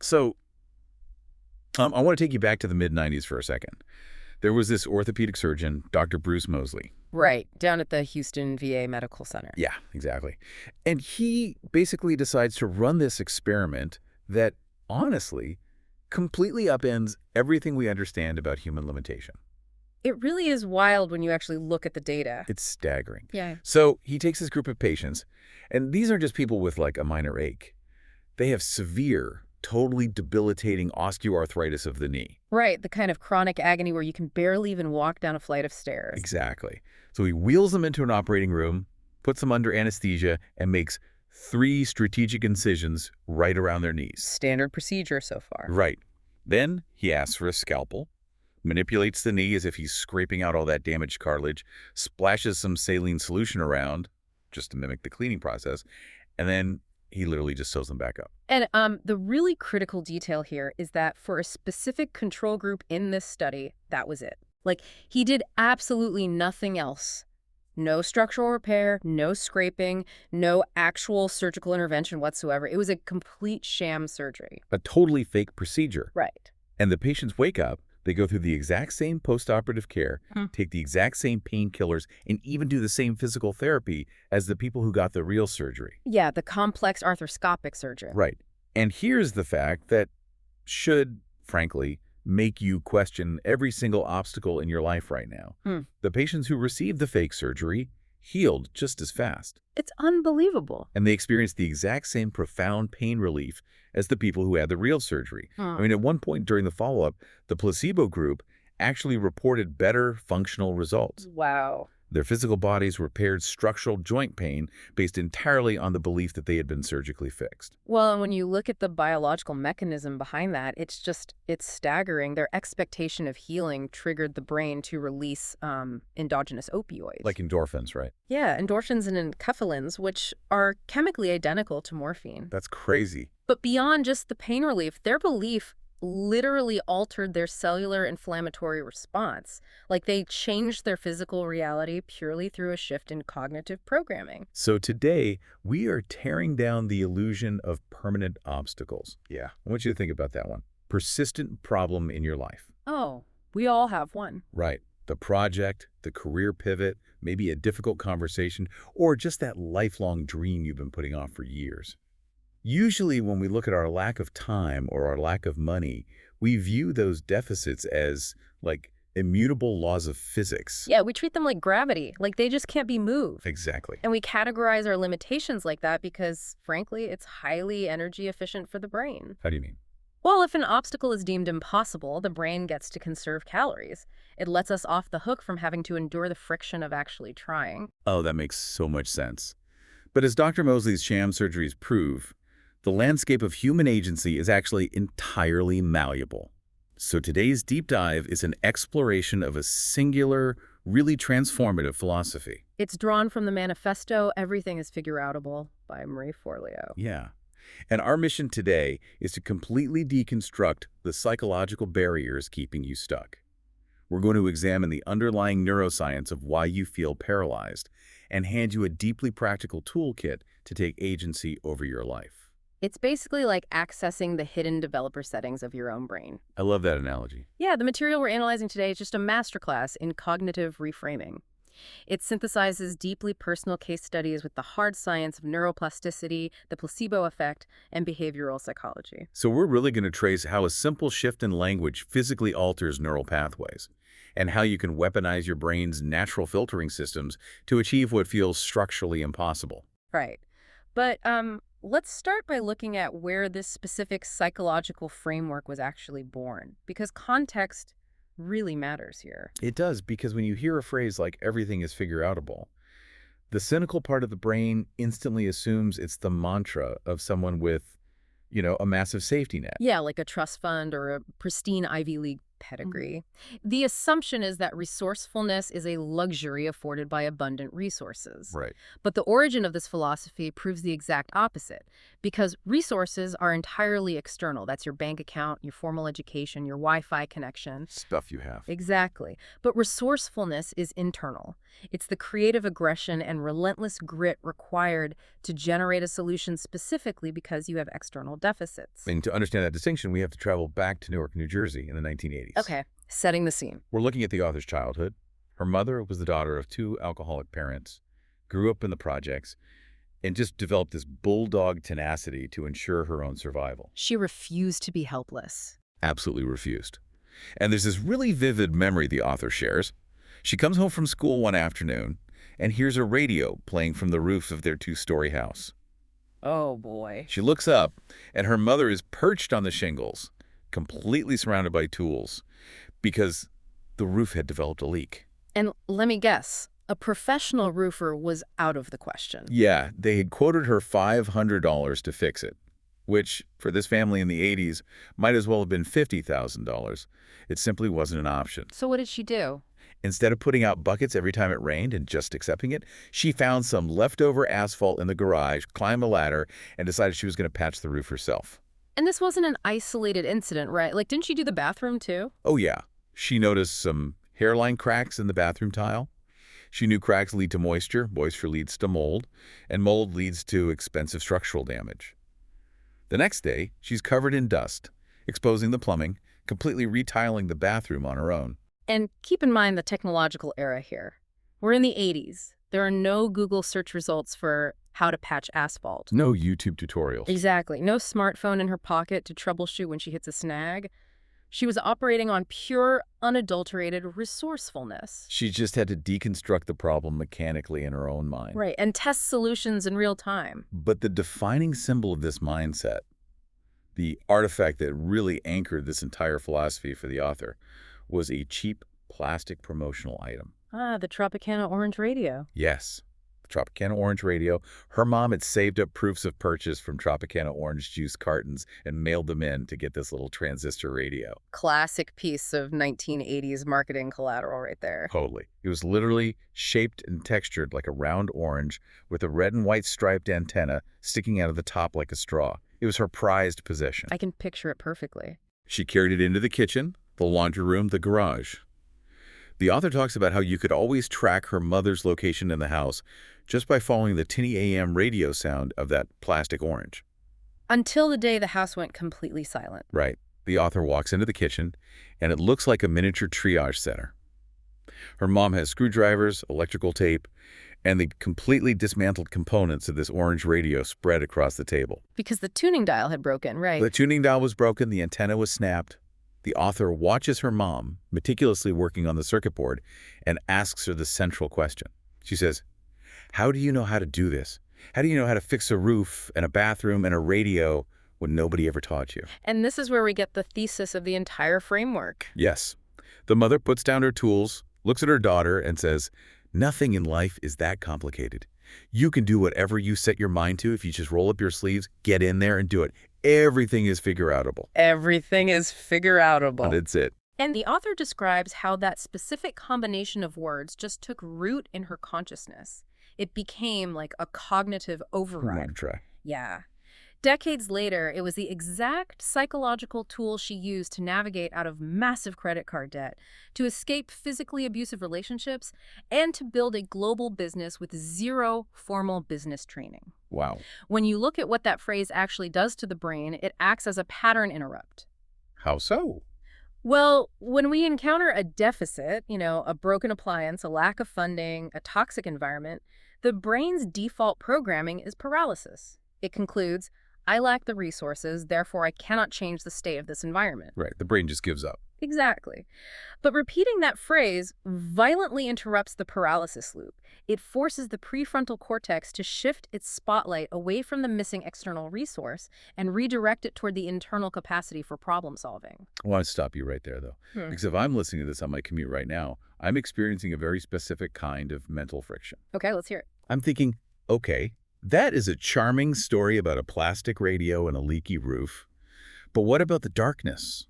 So I want to take you back to the mid-90s for a second. There was this orthopedic surgeon, Dr. Bruce Moseley. Right, down at the Houston VA Medical Center. Yeah, exactly. And he basically decides to run this experiment that, honestly, completely upends everything we understand about human limitation. It really is wild when you actually look at the data. It's staggering. Yeah. So he takes this group of patients, and these aren't just people with like a minor ache. They have severe, totally debilitating osteoarthritis of the knee. Right, the kind of chronic agony where you can barely even walk down a flight of stairs. Exactly. So he wheels them into an operating room, puts them under anesthesia, and makes 3 strategic incisions right around their knees. Standard procedure so far. Right. Then he asks for a scalpel, manipulates the knee as if he's scraping out all that damaged cartilage, splashes some saline solution around, just to mimic the cleaning process, and then he literally just sews them back up. And the really critical detail here is that for a specific control group in this study, that was it. Like, he did absolutely nothing else. No structural repair, no scraping, no actual surgical intervention whatsoever. It was a complete sham surgery. A totally fake procedure. Right. And the patients wake up, they go through the exact same post-operative care, take the exact same painkillers, and even do the same physical therapy as the people who got the real surgery. Yeah, the complex arthroscopic surgery. Right. And here's the fact that should, frankly, make you question every single obstacle in your life right now. The patients who received the fake surgery healed just as fast. It's unbelievable. And they experienced the exact same profound pain relief as the people who had the real surgery. I mean, at one point during the follow-up, the placebo group actually reported better functional results. Wow. Their physical bodies repaired structural joint pain based entirely on the belief that they had been surgically fixed. Well, and when you look at the biological mechanism behind that, it's staggering. Their expectation of healing triggered the brain to release endogenous opioids. Like endorphins, right? Yeah, endorphins and enkephalins, which are chemically identical to morphine. That's crazy. But beyond just the pain relief, their belief literally altered their cellular inflammatory response. Like, they changed their physical reality purely through a shift in cognitive programming. So today, we are tearing down the illusion of permanent obstacles. Yeah, I want you to think about that one. Persistent problem in your life. Oh, we all have one. Right. The project, the career pivot, maybe a difficult conversation, or just that lifelong dream you've been putting off for years. Usually when we look at our lack of time or our lack of money, we view those deficits as, like, immutable laws of physics. Yeah, we treat them like gravity, like they just can't be moved. Exactly. And we categorize our limitations like that because, frankly, it's highly energy efficient for the brain. How do you mean? Well, if an obstacle is deemed impossible, the brain gets to conserve calories. It lets us off the hook from having to endure the friction of actually trying. Oh, that makes so much sense. But as Dr. Moseley's sham surgeries prove, the landscape of human agency is actually entirely malleable. So today's deep dive is an exploration of a singular, really transformative philosophy. It's drawn from the manifesto Everything Is Figureoutable by Marie Forleo. Yeah. And our mission today is to completely deconstruct the psychological barriers keeping you stuck. We're going to examine the underlying neuroscience of why you feel paralyzed and hand you a deeply practical toolkit to take agency over your life. It's basically like accessing the hidden developer settings of your own brain. I love that analogy. Yeah, the material we're analyzing today is just a masterclass in cognitive reframing. It synthesizes deeply personal case studies with the hard science of neuroplasticity, the placebo effect, and behavioral psychology. So we're really going to trace how a simple shift in language physically alters neural pathways, and how you can weaponize your brain's natural filtering systems to achieve what feels structurally impossible. Right. But let's start by looking at where this specific psychological framework was actually born, because context really matters here. It does, because when you hear a phrase like everything is figureoutable, the cynical part of the brain instantly assumes it's the mantra of someone with, a massive safety net. Yeah, like a trust fund or a pristine Ivy League pedigree. The assumption is that resourcefulness is a luxury afforded by abundant resources. Right. But the origin of this philosophy proves the exact opposite, because resources are entirely external. That's your bank account, your formal education, your Wi-Fi connection. Stuff you have. Exactly. But resourcefulness is internal. It's the creative aggression and relentless grit required to generate a solution specifically because you have external deficits. And to understand that distinction, we have to travel back to Newark, New Jersey in the 1980s. Okay, setting the scene. We're looking at the author's childhood. Her mother was the daughter of 2 alcoholic parents, grew up in the projects, and just developed this bulldog tenacity to ensure her own survival. She refused to be helpless. Absolutely refused. And there's this really vivid memory the author shares. She comes home from school one afternoon and hears a radio playing from the roof of their 2-story house. Oh, boy. She looks up, and her mother is perched on the shingles, completely surrounded by tools, because the roof had developed a leak. And let me guess, a professional roofer was out of the question. Yeah, they had quoted her $500 to fix it, which, for this family in the 80s, might as well have been $50,000. It simply wasn't an option. So what did she do? Instead of putting out buckets every time it rained and just accepting it, she found some leftover asphalt in the garage, climbed a ladder, and decided she was going to patch the roof herself. And this wasn't an isolated incident, right? Like, didn't she do the bathroom too? Oh, yeah. She noticed some hairline cracks in the bathroom tile. She knew cracks lead to moisture, moisture leads to mold, and mold leads to expensive structural damage. The next day, she's covered in dust, exposing the plumbing, completely retiling the bathroom on her own. And keep in mind the technological era here. We're in the 80s. There are no Google search results for how to patch asphalt. No YouTube tutorials. Exactly. No smartphone in her pocket to troubleshoot when she hits a snag. She was operating on pure, unadulterated resourcefulness. She just had to deconstruct the problem mechanically in her own mind. Right, and test solutions in real time. But the defining symbol of this mindset, the artifact that really anchored this entire philosophy for the author, was a cheap plastic promotional item. Ah, the Tropicana orange radio. Yes, the Tropicana orange radio. Her mom had saved up proofs of purchase from Tropicana orange juice cartons and mailed them in to get this little transistor radio. Classic piece of 1980s marketing collateral right there. Totally. It was literally shaped and textured like a round orange with a red and white striped antenna sticking out of the top like a straw. It was her prized possession. I can picture it perfectly. She carried it into the kitchen, the laundry room, the garage. The author talks about how you could always track her mother's location in the house just by following the tinny AM radio sound of that plastic orange. Until the day the house went completely silent. Right. The author walks into the kitchen, and it looks like a miniature triage center. Her mom has screwdrivers, electrical tape, and the completely dismantled components of this orange radio spread across the table. Because the tuning dial had broken, right? The tuning dial was broken, the antenna was snapped. The author watches her mom meticulously working on the circuit board and asks her the central question. She says, "How do you know how to do this? How do you know how to fix a roof and a bathroom and a radio when nobody ever taught you?" And this is where we get the thesis of the entire framework. Yes. The mother puts down her tools, looks at her daughter, and says, "Nothing in life is that complicated. You can do whatever you set your mind to if you just roll up your sleeves, get in there, and do it. Everything is figureoutable." Everything is figureoutable. That's it. And the author describes how that specific combination of words just took root in her consciousness. It became like a cognitive override. Want to try? Yeah. Decades later, it was the exact psychological tool she used to navigate out of massive credit card debt, to escape physically abusive relationships, and to build a global business with zero formal business training. Wow. When you look at what that phrase actually does to the brain, it acts as a pattern interrupt. How so? Well, when we encounter a deficit, a broken appliance, a lack of funding, a toxic environment, the brain's default programming is paralysis. It concludes, I lack the resources, therefore I cannot change the state of this environment. Right. The brain just gives up. Exactly. But repeating that phrase violently interrupts the paralysis loop. It forces the prefrontal cortex to shift its spotlight away from the missing external resource and redirect it toward the internal capacity for problem solving. I want to stop you right there, though. Because if I'm listening to this on my commute right now, I'm experiencing a very specific kind of mental friction. Okay, let's hear it. I'm thinking, okay, that is a charming story about a plastic radio and a leaky roof. But what about the darkness?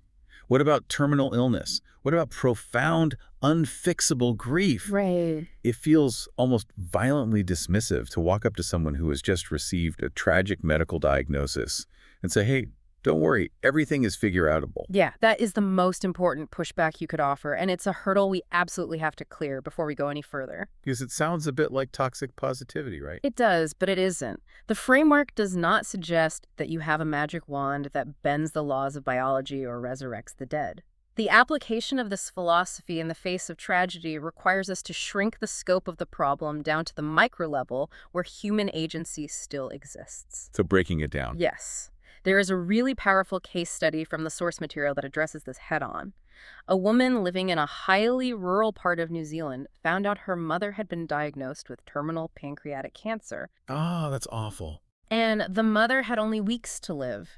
What about terminal illness? What about profound, unfixable grief? Right. It feels almost violently dismissive to walk up to someone who has just received a tragic medical diagnosis and say, hey, don't worry, everything is figure-outable. Yeah, that is the most important pushback you could offer, and it's a hurdle we absolutely have to clear before we go any further. Because it sounds a bit like toxic positivity, right? It does, but it isn't. The framework does not suggest that you have a magic wand that bends the laws of biology or resurrects the dead. The application of this philosophy in the face of tragedy requires us to shrink the scope of the problem down to the micro level where human agency still exists. So breaking it down. Yes. There is a really powerful case study from the source material that addresses this head-on. A woman living in a highly rural part of New Zealand found out her mother had been diagnosed with terminal pancreatic cancer, Oh, that's awful. and the mother had only weeks to live.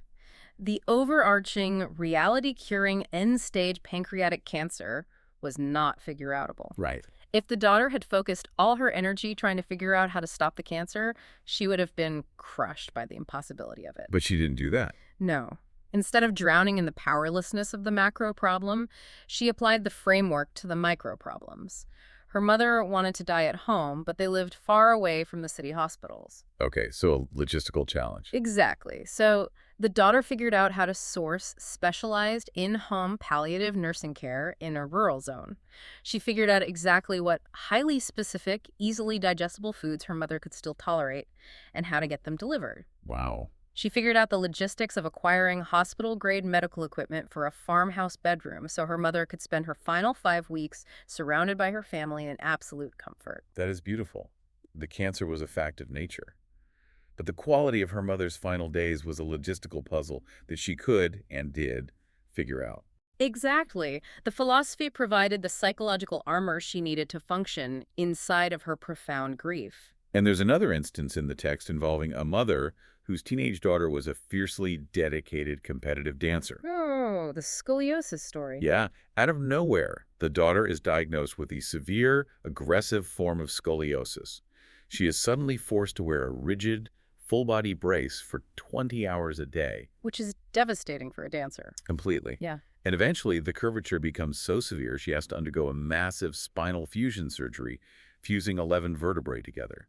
The overarching, reality-curing end-stage pancreatic cancer was not figure-outable. Right. If the daughter had focused all her energy trying to figure out how to stop the cancer, she would have been crushed by the impossibility of it. But she didn't do that. No. Instead of drowning in the powerlessness of the macro problem, she applied the framework to the micro problems. Her mother wanted to die at home, but they lived far away from the city hospitals. Okay, so a logistical challenge. Exactly. So the daughter figured out how to source specialized in-home palliative nursing care in a rural zone. She figured out exactly what highly specific, easily digestible foods her mother could still tolerate and how to get them delivered. Wow. She figured out the logistics of acquiring hospital-grade medical equipment for a farmhouse bedroom so her mother could spend her final 5 weeks surrounded by her family in absolute comfort. That is beautiful. The cancer was a fact of nature. But the quality of her mother's final days was a logistical puzzle that she could, and did, figure out. Exactly. The philosophy provided the psychological armor she needed to function inside of her profound grief. And there's another instance in the text involving a mother whose teenage daughter was a fiercely dedicated competitive dancer. Oh, the scoliosis story. Yeah, out of nowhere, the daughter is diagnosed with a severe, aggressive form of scoliosis. She is suddenly forced to wear a rigid, full-body brace for 20 hours a day. Which is devastating for a dancer. Completely. Yeah. And eventually, the curvature becomes so severe she has to undergo a massive spinal fusion surgery, fusing 11 vertebrae together.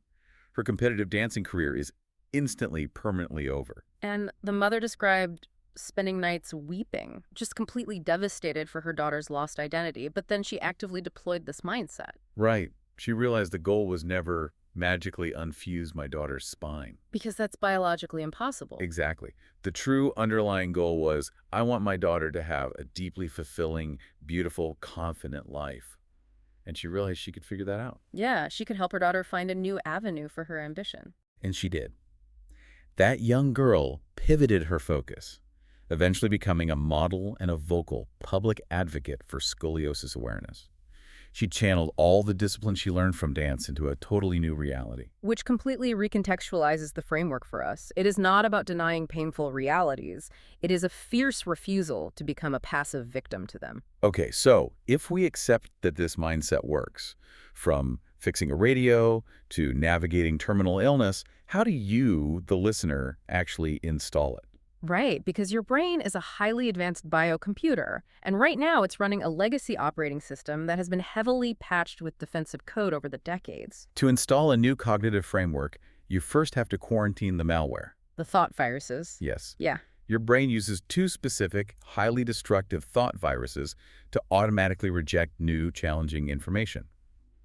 Her competitive dancing career is instantly, permanently over. And the mother described spending nights weeping, just completely devastated for her daughter's lost identity, but then she actively deployed this mindset. Right. She realized the goal was never magically unfuse my daughter's spine. Because that's biologically impossible. Exactly. The true underlying goal was, I want my daughter to have a deeply fulfilling, beautiful, confident life. And she realized she could figure that out. Yeah, she could help her daughter find a new avenue for her ambition. And she did. That young girl pivoted her focus, eventually becoming a model and a vocal public advocate for scoliosis awareness. She channeled all the discipline she learned from dance into a totally new reality. Which completely recontextualizes the framework for us. It is not about denying painful realities. It is a fierce refusal to become a passive victim to them. Okay, so if we accept that this mindset works, from fixing a radio to navigating terminal illness, how do you, the listener, actually install it? Right, because your brain is a highly advanced biocomputer, and right now it's running a legacy operating system that has been heavily patched with defensive code over the decades. To install a new cognitive framework, you first have to quarantine the malware. The thought viruses. Yes. Yeah. Your brain uses two specific, highly destructive thought viruses to automatically reject new, challenging information.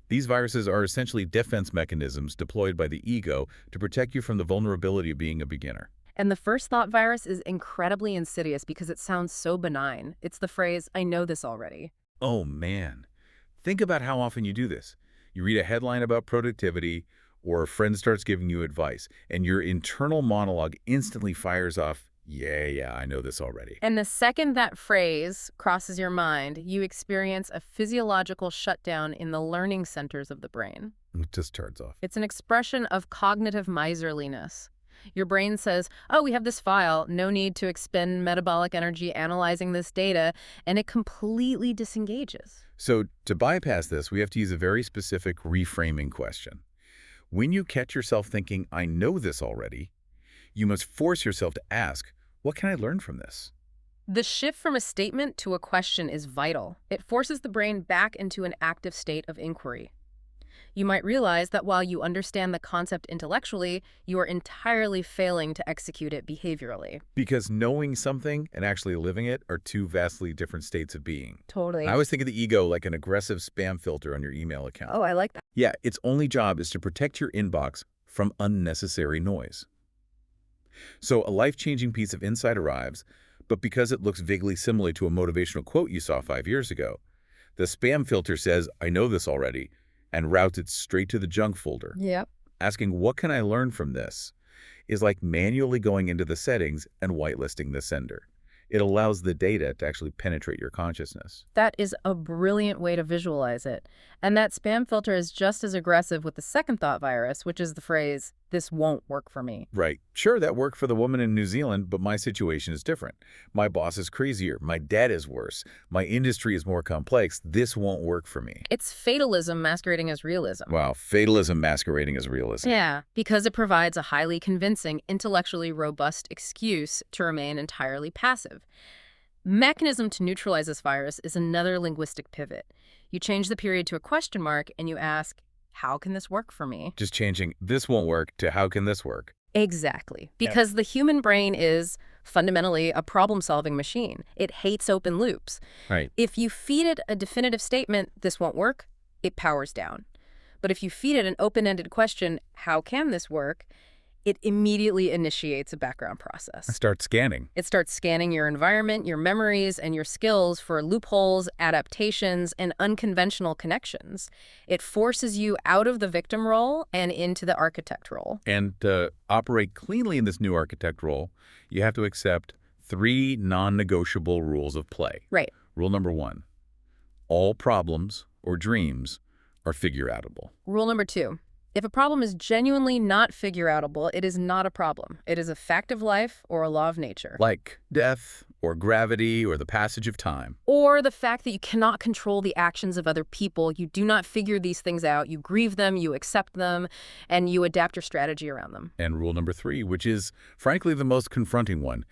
These viruses are essentially defense mechanisms deployed by the ego to protect you from the vulnerability of being a beginner. And the first thought virus is incredibly insidious because it sounds so benign. It's the phrase, I know this already. Oh man, think about how often you do this. You read a headline about productivity, or a friend starts giving you advice, and your internal monologue instantly fires off, yeah, I know this already. And the second that phrase crosses your mind, you experience a physiological shutdown in the learning centers of the brain. It just turns off. It's an expression of cognitive miserliness. Your brain says, oh, we have this file, no need to expend metabolic energy analyzing this data, and it completely disengages. So to bypass this, we have to use a very specific reframing question. When you catch yourself thinking, I know this already, you must force yourself to ask, what can I learn from this? The shift from a statement to a question is vital. It forces the brain back into an active state of inquiry. You might realize that while you understand the concept intellectually, you are entirely failing to execute it behaviorally. Because knowing something and actually living it are two vastly different states of being. I Totally. always think of the ego like an aggressive spam filter on your email account. Oh, I like that. Yeah, its only job is to protect your inbox from unnecessary noise. So a life-changing piece of insight arrives, but because it looks vaguely similar to a motivational quote you saw 5 years ago, the spam filter says, "I know this already," and routes it straight to the junk folder. Yep. Asking, "What can I learn from this?" is like manually going into the settings and whitelisting the sender. It allows the data to actually penetrate your consciousness. That is a brilliant way to visualize it. And that spam filter is just as aggressive with the second thought virus, which is the phrase, "This won't work for me." Right. Sure, that worked for the woman in New Zealand, but my situation is different. My boss is crazier. My debt is worse. My industry is more complex. This won't work for me. It's fatalism masquerading as realism. Wow, fatalism masquerading as realism. Yeah, because it provides a highly convincing, intellectually robust excuse to remain entirely passive. Mechanism to neutralize this virus is another linguistic pivot. You change the period to a question mark and you ask, how can this work for me? Just changing "this won't work" to "how can this work?" Exactly. Because the human brain is fundamentally a problem-solving machine. It hates open loops. Right. If you feed it a definitive statement, "This won't work," it powers down. But if you feed it an open-ended question, "How can this work?" it immediately initiates a background process. Start scanning. It starts scanning your environment, your memories, and your skills for loopholes, adaptations, and unconventional connections. It forces you out of the victim role and into the architect role. And to operate cleanly in this new architect role, you have to accept 3 non-negotiable rules of play. Right. Rule number 1, all problems or dreams are figure-outable. Rule number 2. If a problem is genuinely not figure-outable, it is not a problem. It is a fact of life or a law of nature. Like death or gravity or the passage of time. Or the fact that you cannot control the actions of other people. You do not figure these things out. You grieve them, you accept them, and you adapt your strategy around them. And rule number 3, which is frankly the most confronting one,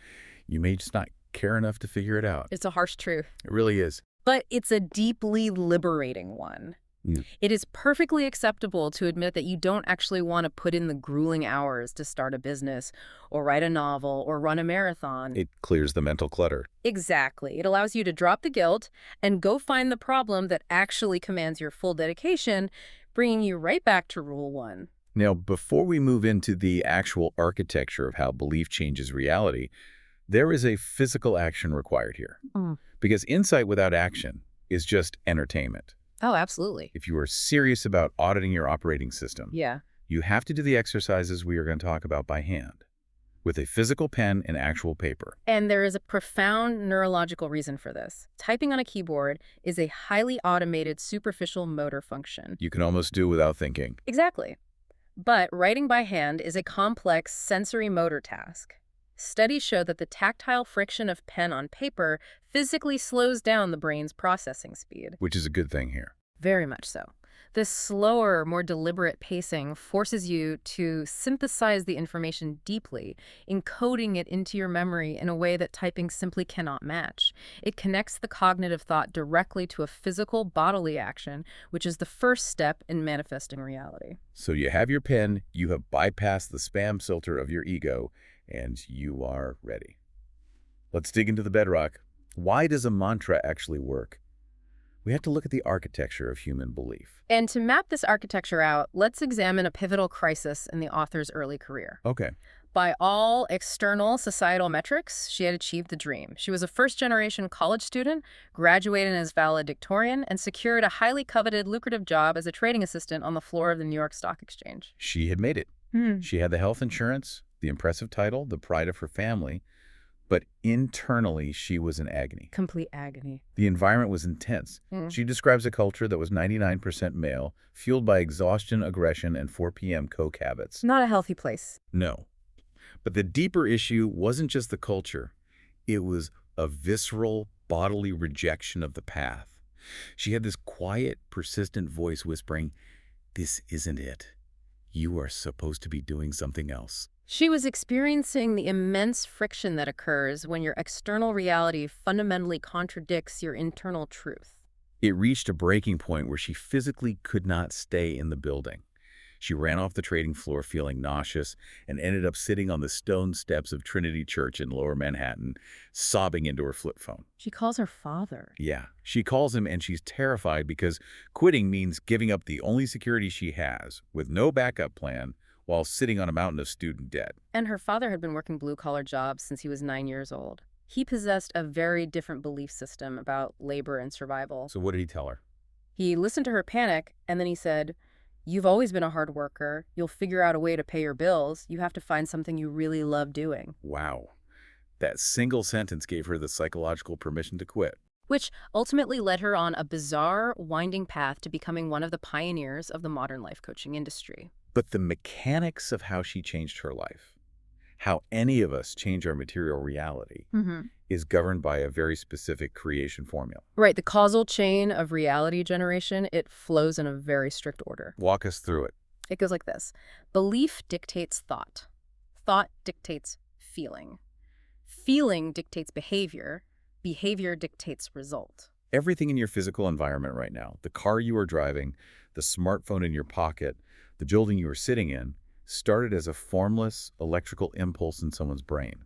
you may just not care enough to figure it out. It's a harsh truth. It really is. But it's a deeply liberating one. It is perfectly acceptable to admit that you don't actually want to put in the grueling hours to start a business or write a novel or run a marathon. It clears the mental clutter. Exactly. It allows you to drop the guilt and go find the problem that actually commands your full dedication, bringing you right back to Rule 1. Now, before we move into the actual architecture of how belief changes reality, there is a physical action required here. Because insight without action is just entertainment. Oh, absolutely. If you are serious about auditing your operating system, Yeah. you have to do the exercises we are going to talk about by hand, with a physical pen and actual paper. And there is a profound neurological reason for this. Typing on a keyboard is a highly automated superficial motor function. You can almost do without thinking. Exactly. But writing by hand is a complex sensory motor task. Studies show that the tactile friction of pen on paper physically slows down the brain's processing speed. Which is a good thing here. Very much so. This slower, more deliberate pacing forces you to synthesize the information deeply, encoding it into your memory in a way that typing simply cannot match. It connects the cognitive thought directly to a physical bodily action, which is the first step in manifesting reality. So you have your pen, you have bypassed the spam filter of your ego, and you are ready. Let's dig into the bedrock. Why does a mantra actually work? We have to look at the architecture of human belief. And to map this architecture out, let's examine a pivotal crisis in the author's early career. Okay. By all external societal metrics, she had achieved the dream. She was a first-generation college student, graduated as valedictorian, and secured a highly coveted, lucrative job as a trading assistant on the floor of the New York Stock Exchange. She had made it. She had the health insurance, the impressive title, the pride of her family, but internally she was in agony. Complete agony. The environment was intense. She describes a culture that was 99% male, fueled by exhaustion, aggression, and 4 p.m. coke habits. Not a healthy place. No. But the deeper issue wasn't just the culture. It was a visceral, bodily rejection of the path. She had this quiet, persistent voice whispering, "This isn't it. You are supposed to be doing something else." She was experiencing the immense friction that occurs when your external reality fundamentally contradicts your internal truth. It reached a breaking point where she physically could not stay in the building. She ran off the trading floor feeling nauseous and ended up sitting on the stone steps of Trinity Church in Lower Manhattan, sobbing into her flip phone. She calls her father. Yeah, she calls him and she's terrified because quitting means giving up the only security she has, with no backup plan, while sitting on a mountain of student debt. And her father had been working blue-collar jobs since he was 9 years old. He possessed a very different belief system about labor and survival. So what did he tell her? He listened to her panic, and then he said, "You've always been a hard worker. You'll figure out a way to pay your bills. You have to find something you really love doing." Wow. That single sentence gave her the psychological permission to quit. Which ultimately led her on a bizarre, winding path to becoming one of the pioneers of the modern life coaching industry. But the mechanics of how she changed her life, how any of us change our material reality, is governed by a very specific creation formula. Right, the causal chain of reality generation, it flows in a very strict order. Walk us through it. It goes like this. Belief dictates thought. Thought dictates feeling. Feeling dictates behavior. Behavior dictates result. Everything in your physical environment right now, the car you are driving, the smartphone in your pocket, the building you are sitting in, started as a formless electrical impulse in someone's brain,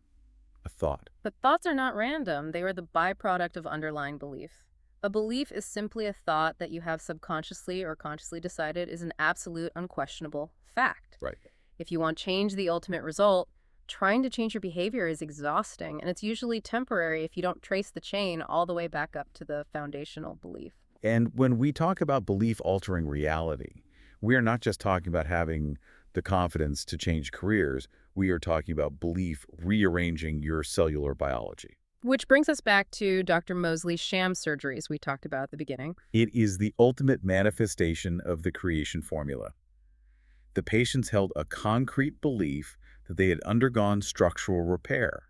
a thought. But thoughts are not random. They are the byproduct of underlying belief. A belief is simply a thought that you have subconsciously or consciously decided is an absolute, unquestionable fact. Right. If you want to change the ultimate result, trying to change your behavior is exhausting, and it's usually temporary if you don't trace the chain all the way back up to the foundational belief. And when we talk about belief-altering reality, we are not just talking about having the confidence to change careers. We are talking about belief rearranging your cellular biology. Which brings us back to Dr. Mosley's sham surgeries we talked about at the beginning. It is the ultimate manifestation of the creation formula. The patients held a concrete belief that they had undergone structural repair.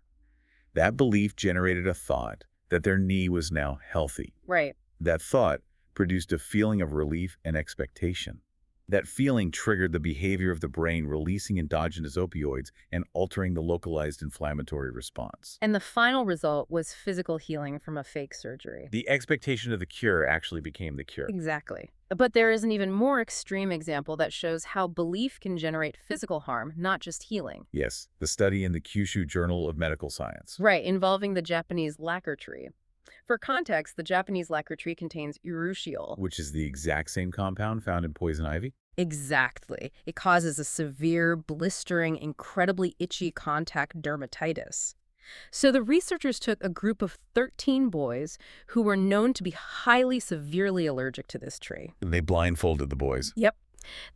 That belief generated a thought that their knee was now healthy. Right. That thought produced a feeling of relief and expectation. That feeling triggered the behavior of the brain, releasing endogenous opioids and altering the localized inflammatory response. And the final result was physical healing from a fake surgery. The expectation of the cure actually became the cure. Exactly. But there is an even more extreme example that shows how belief can generate physical harm, not just healing. Yes, the study in the Kyushu Journal of Medical Science. Right, involving the Japanese lacquer tree. For context, the Japanese lacquer tree contains urushiol. Which is the exact same compound found in poison ivy? Exactly. It causes a severe, blistering, incredibly itchy contact dermatitis. So the researchers took a group of 13 boys who were known to be highly severely allergic to this tree. And they blindfolded the boys. Yep.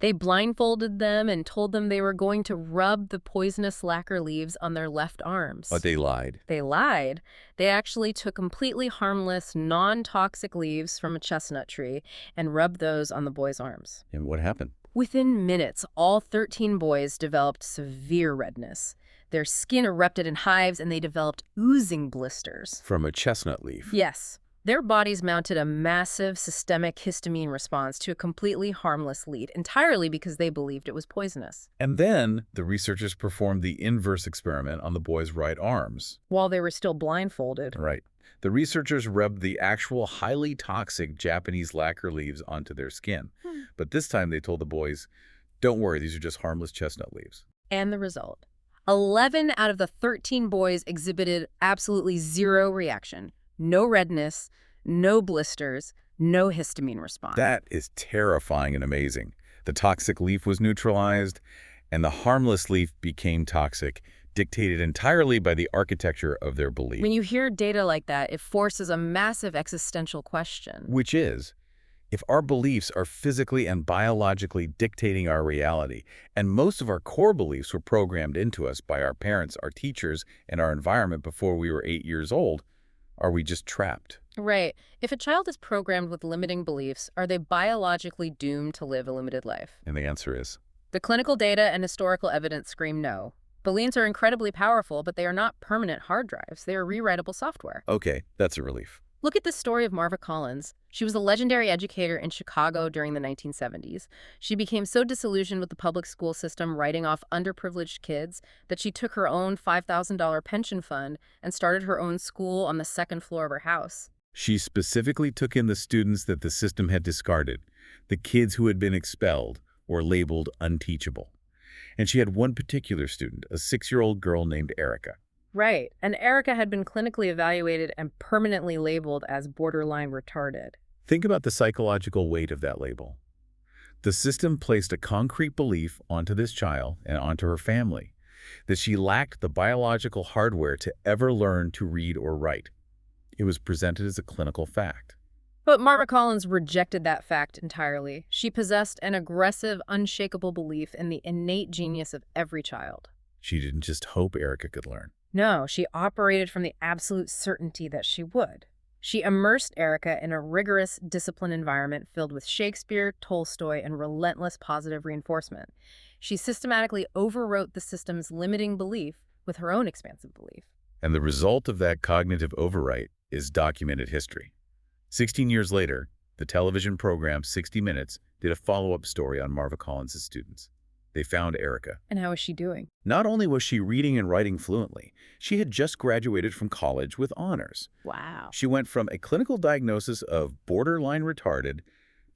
They blindfolded them and told them they were going to rub the poisonous lacquer leaves on their left arms. But they lied. They lied. They actually took completely harmless, non-toxic leaves from a chestnut tree and rubbed those on the boys' arms. And what happened? Within minutes, all 13 boys developed severe redness. Their skin erupted in hives and they developed oozing blisters. From a chestnut leaf. Yes. Their bodies mounted a massive systemic histamine response to a completely harmless lead, entirely because they believed it was poisonous. And then the researchers performed the inverse experiment on the boys' right arms. While they were still blindfolded. Right. The researchers rubbed the actual highly toxic Japanese lacquer leaves onto their skin. But this time they told the boys, don't worry, these are just harmless chestnut leaves. And the result? 11 out of the 13 boys exhibited absolutely zero reaction. No redness, no blisters, no histamine response. That is terrifying and amazing. The toxic leaf was neutralized, and the harmless leaf became toxic, dictated entirely by the architecture of their belief. When you hear data like that, it forces a massive existential question. Which is, if our beliefs are physically and biologically dictating our reality, and most of our core beliefs were programmed into us by our parents, our teachers, and our environment before we were 8 years old, are we just trapped? Right. If a child is programmed with limiting beliefs, are they biologically doomed to live a limited life? And the answer is? The clinical data and historical evidence scream no. Beliefs are incredibly powerful, but they are not permanent hard drives. They are rewritable software. Okay, that's a relief. Look at the story of Marva Collins. She was a legendary educator in Chicago during the 1970s. She became so disillusioned with the public school system writing off underprivileged kids that she took her own $5,000 pension fund and started her own school on the second floor of her house. She specifically took in the students that the system had discarded, the kids who had been expelled or labeled unteachable. And she had one particular student, a 6-year-old girl named Erica. Right, and Erica had been clinically evaluated and permanently labeled as borderline retarded. Think about the psychological weight of that label. The system placed a concrete belief onto this child and onto her family that she lacked the biological hardware to ever learn to read or write. It was presented as a clinical fact. But Marva Collins rejected that fact entirely. She possessed an aggressive, unshakable belief in the innate genius of every child. She didn't just hope Erica could learn. No, she operated from the absolute certainty that she would. She immersed Erica in a rigorous, disciplined environment filled with Shakespeare, Tolstoy, and relentless positive reinforcement. She systematically overwrote the system's limiting belief with her own expansive belief. And the result of that cognitive overwrite is documented history. 16 years later, the television program 60 Minutes did a follow-up story on Marva Collins' students. They found Erica. And how is she doing? Not only was she reading and writing fluently, she had just graduated from college with honors. Wow. She went from a clinical diagnosis of borderline retarded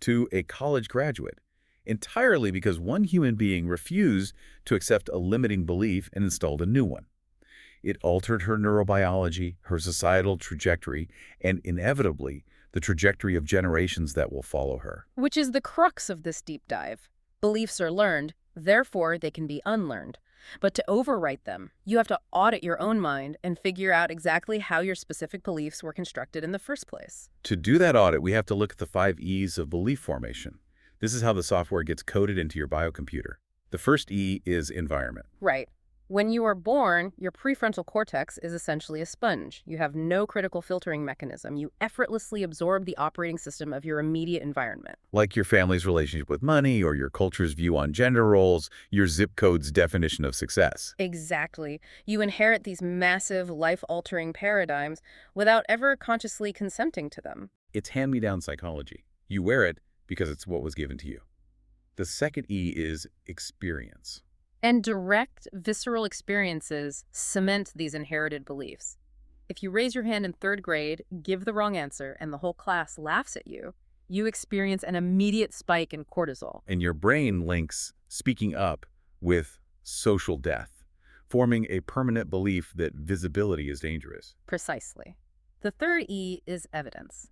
to a college graduate, entirely because one human being refused to accept a limiting belief and installed a new one. It altered her neurobiology, her societal trajectory, and inevitably, the trajectory of generations that will follow her. Which is the crux of this deep dive. Beliefs are learned, therefore they can be unlearned. But to overwrite them, you have to audit your own mind and figure out exactly how your specific beliefs were constructed in the first place. To do that audit, we have to look at the 5 E's of belief formation. This is how the software gets coded into your biocomputer. The first E is environment. Right. When you are born, your prefrontal cortex is essentially a sponge. You have no critical filtering mechanism. You effortlessly absorb the operating system of your immediate environment. Like your family's relationship with money or your culture's view on gender roles, your zip code's definition of success. Exactly. You inherit these massive, life-altering paradigms without ever consciously consenting to them. It's hand-me-down psychology. You wear it because it's what was given to you. The second E is experience. And direct, visceral experiences cement these inherited beliefs. If you raise your hand in 3rd grade, give the wrong answer, and the whole class laughs at you, you experience an immediate spike in cortisol. And your brain links speaking up with social death, forming a permanent belief that visibility is dangerous. Precisely. The 3rd E is evidence.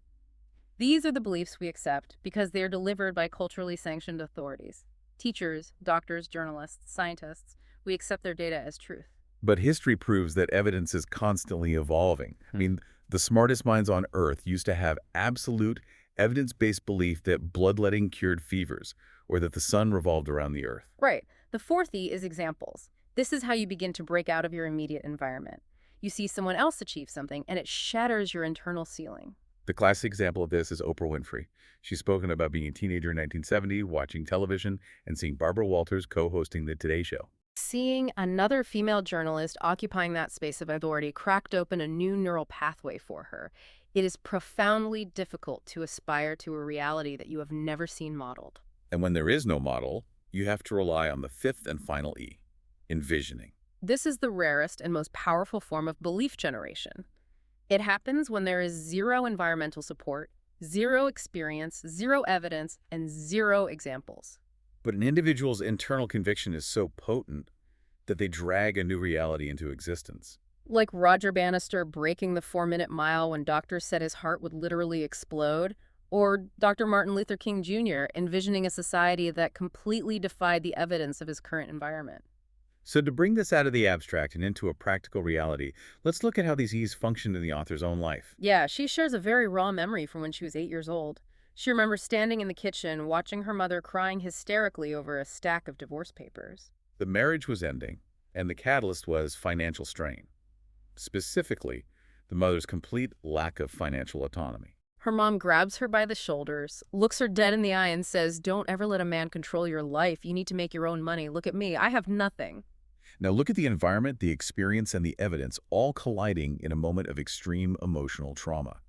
These are the beliefs we accept because they are delivered by culturally sanctioned authorities. Teachers, doctors, journalists, scientists, we accept their data as truth. But history proves that evidence is constantly evolving. I mean, the smartest minds on Earth used to have absolute evidence-based belief that bloodletting cured fevers or that the sun revolved around the Earth. Right. The 4th E is examples. This is how you begin to break out of your immediate environment. You see someone else achieve something, and it shatters your internal ceiling. The classic example of this is Oprah Winfrey. She's spoken about being a teenager in 1970, watching television, and seeing Barbara Walters co-hosting The Today Show. Seeing another female journalist occupying that space of authority cracked open a new neural pathway for her. It is profoundly difficult to aspire to a reality that you have never seen modeled. And when there is no model, you have to rely on the 5th and final E, envisioning. This is the rarest and most powerful form of belief generation. It happens when there is zero environmental support, zero experience, zero evidence, and zero examples. But an individual's internal conviction is so potent that they drag a new reality into existence. Like Roger Bannister breaking the 4-minute mile when doctors said his heart would literally explode, or Dr. Martin Luther King Jr. envisioning a society that completely defied the evidence of his current environment. So to bring this out of the abstract and into a practical reality, let's look at how these E's functioned in the author's own life. Yeah, she shares a very raw memory from when she was 8 years old. She remembers standing in the kitchen, watching her mother crying hysterically over a stack of divorce papers. The marriage was ending, and the catalyst was financial strain. Specifically, the mother's complete lack of financial autonomy. Her mom grabs her by the shoulders, looks her dead in the eye and says, "Don't ever let a man control your life. You need to make your own money. Look at me. I have nothing." Now look at the environment, the experience, and the evidence all colliding in a moment of extreme emotional trauma.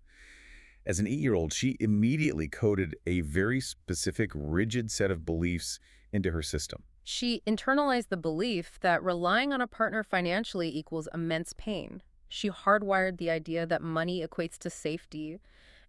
As an 8-year-old, she immediately coded a very specific, rigid set of beliefs into her system. She internalized the belief that relying on a partner financially equals immense pain. She hardwired the idea that money equates to safety,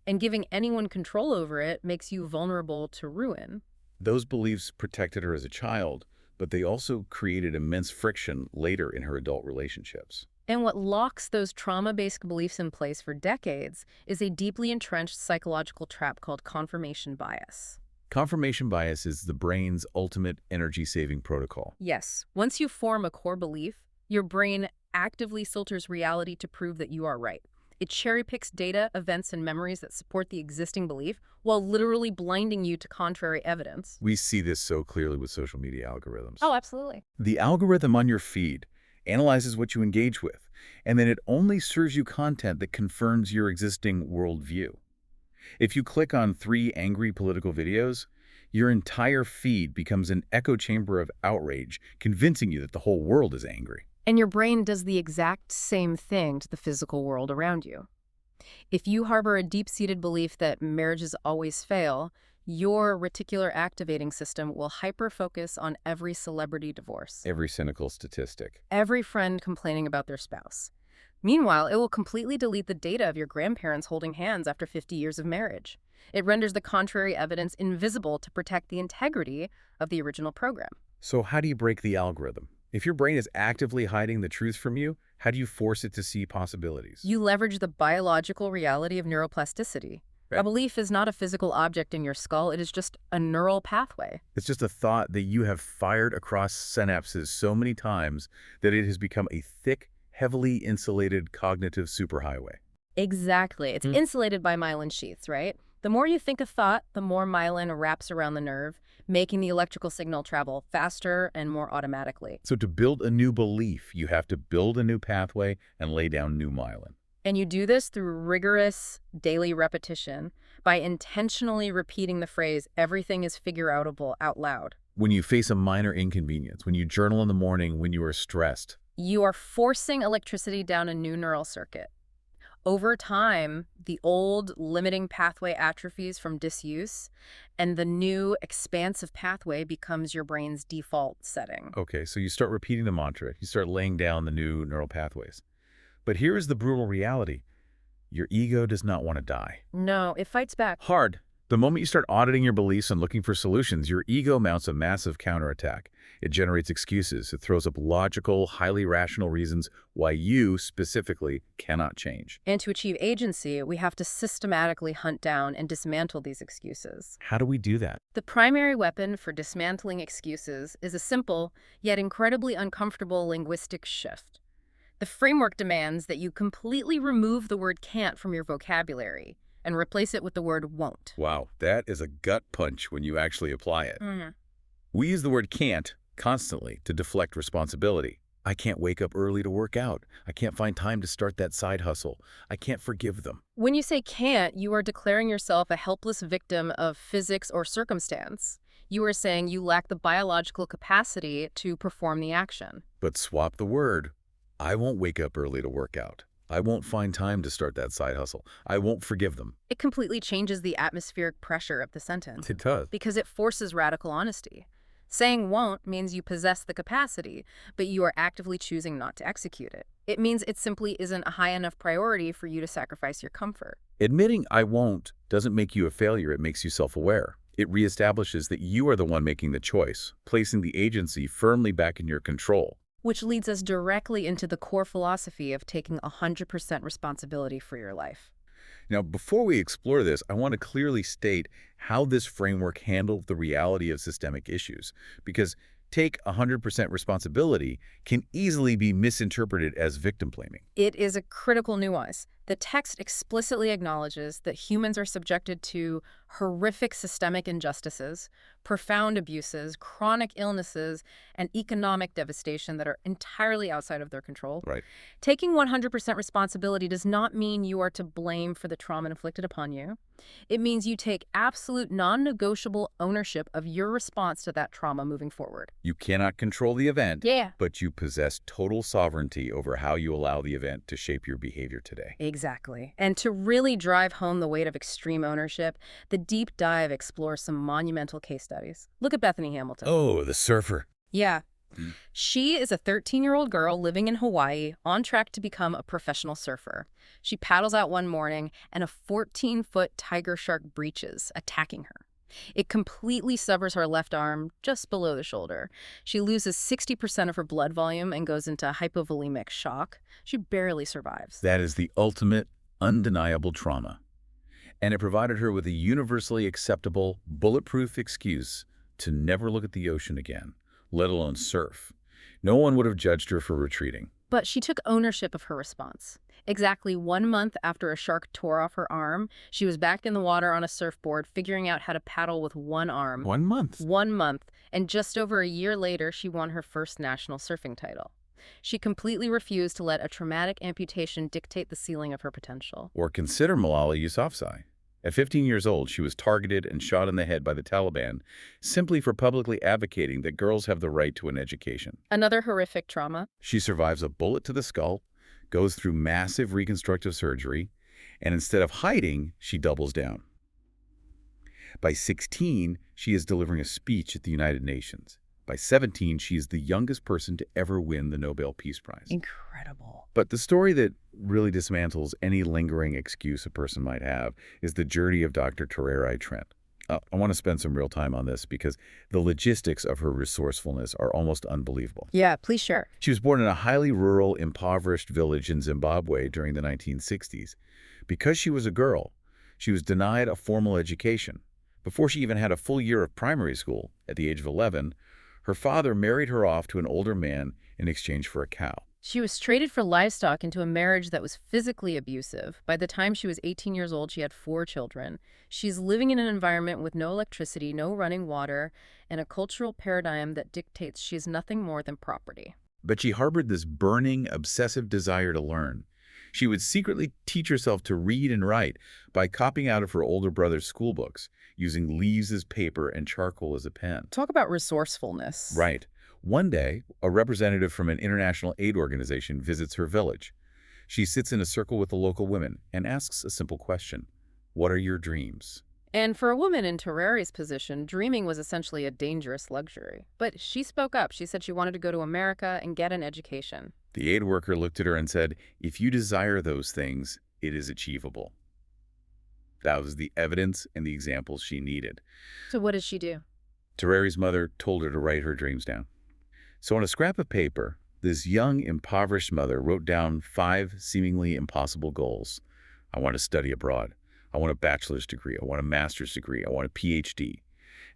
and giving anyone control over it makes you vulnerable to ruin. Those beliefs protected her as a child, but they also created immense friction later in her adult relationships. And what locks those trauma-based beliefs in place for decades is a deeply entrenched psychological trap called confirmation bias. Confirmation bias is the brain's ultimate energy-saving protocol. Yes, once you form a core belief, your brain actively filters reality to prove that you are right. It cherry-picks data, events, and memories that support the existing belief while literally blinding you to contrary evidence. We see this so clearly with social media algorithms. Oh, absolutely. The algorithm on your feed analyzes what you engage with, and then it only serves you content that confirms your existing worldview. If you click on 3 angry political videos, your entire feed becomes an echo chamber of outrage, convincing you that the whole world is angry. And your brain does the exact same thing to the physical world around you. If you harbor a deep-seated belief that marriages always fail, your reticular activating system will hyper-focus on every celebrity divorce, Every cynical statistic. every friend complaining about their spouse. Meanwhile, it will completely delete the data of your grandparents holding hands after 50 years of marriage. It renders the contrary evidence invisible to protect the integrity of the original program. So how do you break the algorithm? If your brain is actively hiding the truth from you, how do you force it to see possibilities? You leverage the biological reality of neuroplasticity. Right. A belief is not a physical object in your skull, it is just a neural pathway. It's just a thought that you have fired across synapses so many times that it has become a thick, heavily insulated cognitive superhighway. Exactly. It's insulated by myelin sheaths, right? The more you think a thought, the more myelin wraps around the nerve, making the electrical signal travel faster and more automatically. So to build a new belief, you have to build a new pathway and lay down new myelin. And you do this through rigorous daily repetition by intentionally repeating the phrase, "Everything is figureoutable," out loud. When you face a minor inconvenience, when you journal in the morning, when you are stressed, You are forcing electricity down a new neural circuit. Over time, the old limiting pathway atrophies from disuse, and the new expansive pathway becomes your brain's default setting. okay, so you start repeating the mantra, you start laying down the new neural pathways. But here is the brutal reality. Your ego does not want to die. No, it fights back. Hard. The moment you start auditing your beliefs and looking for solutions, your ego mounts a massive counterattack. It generates excuses. It throws up logical, highly rational reasons why you, specifically, cannot change. And to achieve agency, we have to systematically hunt down and dismantle these excuses. How do we do that? The primary weapon for dismantling excuses is a simple, yet incredibly uncomfortable linguistic shift. The framework demands that you completely remove the word can't from your vocabulary and replace it with the word won't. Wow, that is a gut punch when you actually apply it. Mm-hmm. We use the word can't constantly to deflect responsibility. I can't wake up early to work out. I can't find time to start that side hustle. I can't forgive them. When you say can't, you are declaring yourself a helpless victim of physics or circumstance. You are saying you lack the biological capacity to perform the action. But swap the word. I won't wake up early to work out. I won't find time to start that side hustle. I won't forgive them. It completely changes the atmospheric pressure of the sentence It does. because it forces radical honesty. Saying won't means you possess the capacity, but you are actively choosing not to execute it. It means it simply isn't a high enough priority for you to sacrifice your comfort. Admitting I won't doesn't make you a failure. It makes you self-aware. It reestablishes that you are the one making the choice, placing the agency firmly back in your control. Which leads us directly into the core philosophy of taking 100% responsibility for your life. Now, before we explore this, I want to clearly state how this framework handled the reality of systemic issues, because take 100% responsibility can easily be misinterpreted as victim blaming. It is a critical nuance. The text explicitly acknowledges that humans are subjected to horrific systemic injustices, profound abuses, chronic illnesses, and economic devastation that are entirely outside of their control. Right. Taking 100% responsibility does not mean you are to blame for the trauma inflicted upon you. It means you take absolute non-negotiable ownership of your response to that trauma moving forward. You cannot control the event, Yeah. but you possess total sovereignty over how you allow the event to shape your behavior today. Exactly. And to really drive home the weight of extreme ownership, the deep dive explores some monumental case studies. Look at Bethany Hamilton. Oh, the surfer. Yeah. Mm. She is a 13-year-old girl living in Hawaii, on track to become a professional surfer. She paddles out one morning, and a 14-foot tiger shark breaches, attacking her. It completely severs her left arm just below the shoulder. She loses 60% of her blood volume and goes into hypovolemic shock. She barely survives. That is the ultimate, undeniable trauma. And it provided her with a universally acceptable, bulletproof excuse to never look at the ocean again, let alone surf. No one would have judged her for retreating. But she took ownership of her response. Exactly 1 month after a shark tore off her arm, she was back in the water on a surfboard, figuring out how to paddle with one arm. 1 month? 1 month. And just over a year later, she won her first national surfing title. She completely refused to let a traumatic amputation dictate the ceiling of her potential. Or consider Malala Yousafzai. At 15 years old, she was targeted and shot in the head by the Taliban simply for publicly advocating that girls have the right to an education. Another horrific trauma. She survives a bullet to the skull, goes through massive reconstructive surgery, and instead of hiding, she doubles down. By 16, she is delivering a speech at the United Nations. By 17, she is the youngest person to ever win the Nobel Peace Prize. Incredible. But the story that really dismantles any lingering excuse a person might have is the journey of Dr. Tererai Trent. I want to spend some real time on this because the logistics of her resourcefulness are almost unbelievable. Yeah, please share. She was born in a highly rural, impoverished village in Zimbabwe during the 1960s. Because she was a girl, she was denied a formal education. Before she even had a full year of primary school, at the age of 11, her father married her off to an older man in exchange for a cow. She was traded for livestock into a marriage that was physically abusive. By the time she was 18 years old, she had 4 children. She's living in an environment with no electricity, no running water, and a cultural paradigm that dictates she's nothing more than property. But she harbored this burning, obsessive desire to learn. She would secretly teach herself to read and write by copying out of her older brother's school books, using leaves as paper and charcoal as a pen. Talk about resourcefulness. Right. One day, a representative from an international aid organization visits her village. She sits in a circle with the local women and asks a simple question. What are your dreams? And for a woman in Terrari's position, dreaming was essentially a dangerous luxury. But she spoke up. She said she wanted to go to America and get an education. The aid worker looked at her and said, if you desire those things, it is achievable. That was the evidence and the examples she needed. So what did she do? Terrari's mother told her to write her dreams down. So on a scrap of paper, this young, impoverished mother wrote down 5 seemingly impossible goals. I want to study abroad. I want a bachelor's degree. I want a master's degree. I want a PhD.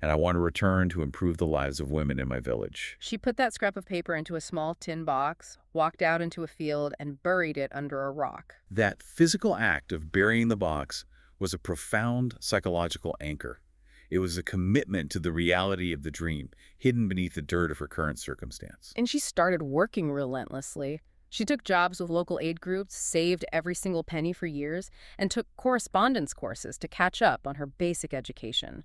And I want to return to improve the lives of women in my village. She put that scrap of paper into a small tin box, walked out into a field, and buried it under a rock. That physical act of burying the box was a profound psychological anchor. It was a commitment to the reality of the dream, hidden beneath the dirt of her current circumstance. And she started working relentlessly. She took jobs with local aid groups, saved every single penny for years, and took correspondence courses to catch up on her basic education.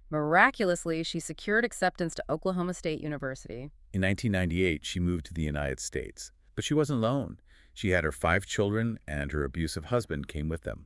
Miraculously, she secured acceptance to Oklahoma State University. In 1998, she moved to the United States. But she wasn't alone. She had her 5 children, and her abusive husband came with them.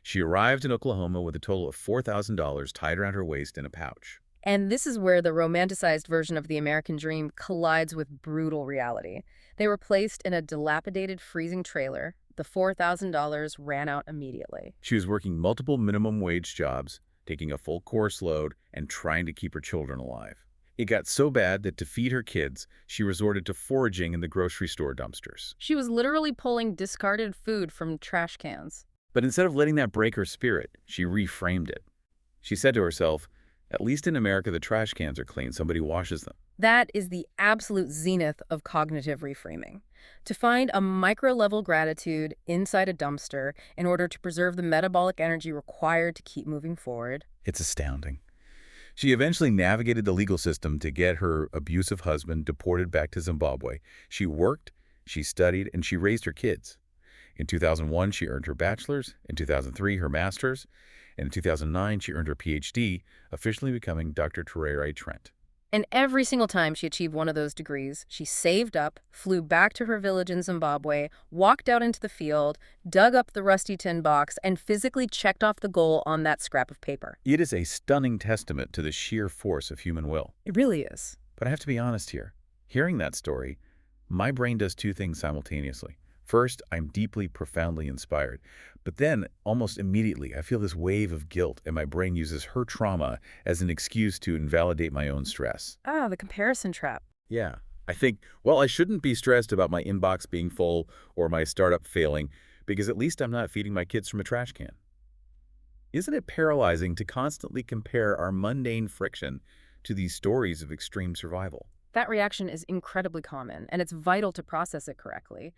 She arrived in Oklahoma with a total of $4,000 tied around her waist in a pouch. And this is where the romanticized version of the American dream collides with brutal reality. They were placed in a dilapidated, freezing trailer. The $4,000 ran out immediately. She was working multiple minimum wage jobs, taking a full course load, and trying to keep her children alive. It got so bad that to feed her kids, she resorted to foraging in the grocery store dumpsters. She was literally pulling discarded food from trash cans. But instead of letting that break her spirit, she reframed it. She said to herself, at least in America, the trash cans are clean. Somebody washes them. That is the absolute zenith of cognitive reframing. To find a micro-level gratitude inside a dumpster in order to preserve the metabolic energy required to keep moving forward. It's astounding. She eventually navigated the legal system to get her abusive husband deported back to Zimbabwe. She worked, she studied, and she raised her kids. In 2001, she earned her bachelor's. In 2003, her master's. And in 2009, she earned her PhD, officially becoming Dr. Tererai Trent. And every single time she achieved one of those degrees, she saved up, flew back to her village in Zimbabwe, walked out into the field, dug up the rusty tin box, and physically checked off the goal on that scrap of paper. It is a stunning testament to the sheer force of human will. It really is. But I have to be honest here. Hearing that story, my brain does two things simultaneously. First, I'm deeply, profoundly inspired. But then, almost immediately, I feel this wave of guilt, and my brain uses her trauma as an excuse to invalidate my own stress. Ah, the comparison trap. Yeah. I think, well, I shouldn't be stressed about my inbox being full or my startup failing, because at least I'm not feeding my kids from a trash can. Isn't it paralyzing to constantly compare our mundane friction to these stories of extreme survival? That reaction is incredibly common, and it's vital to process it correctly.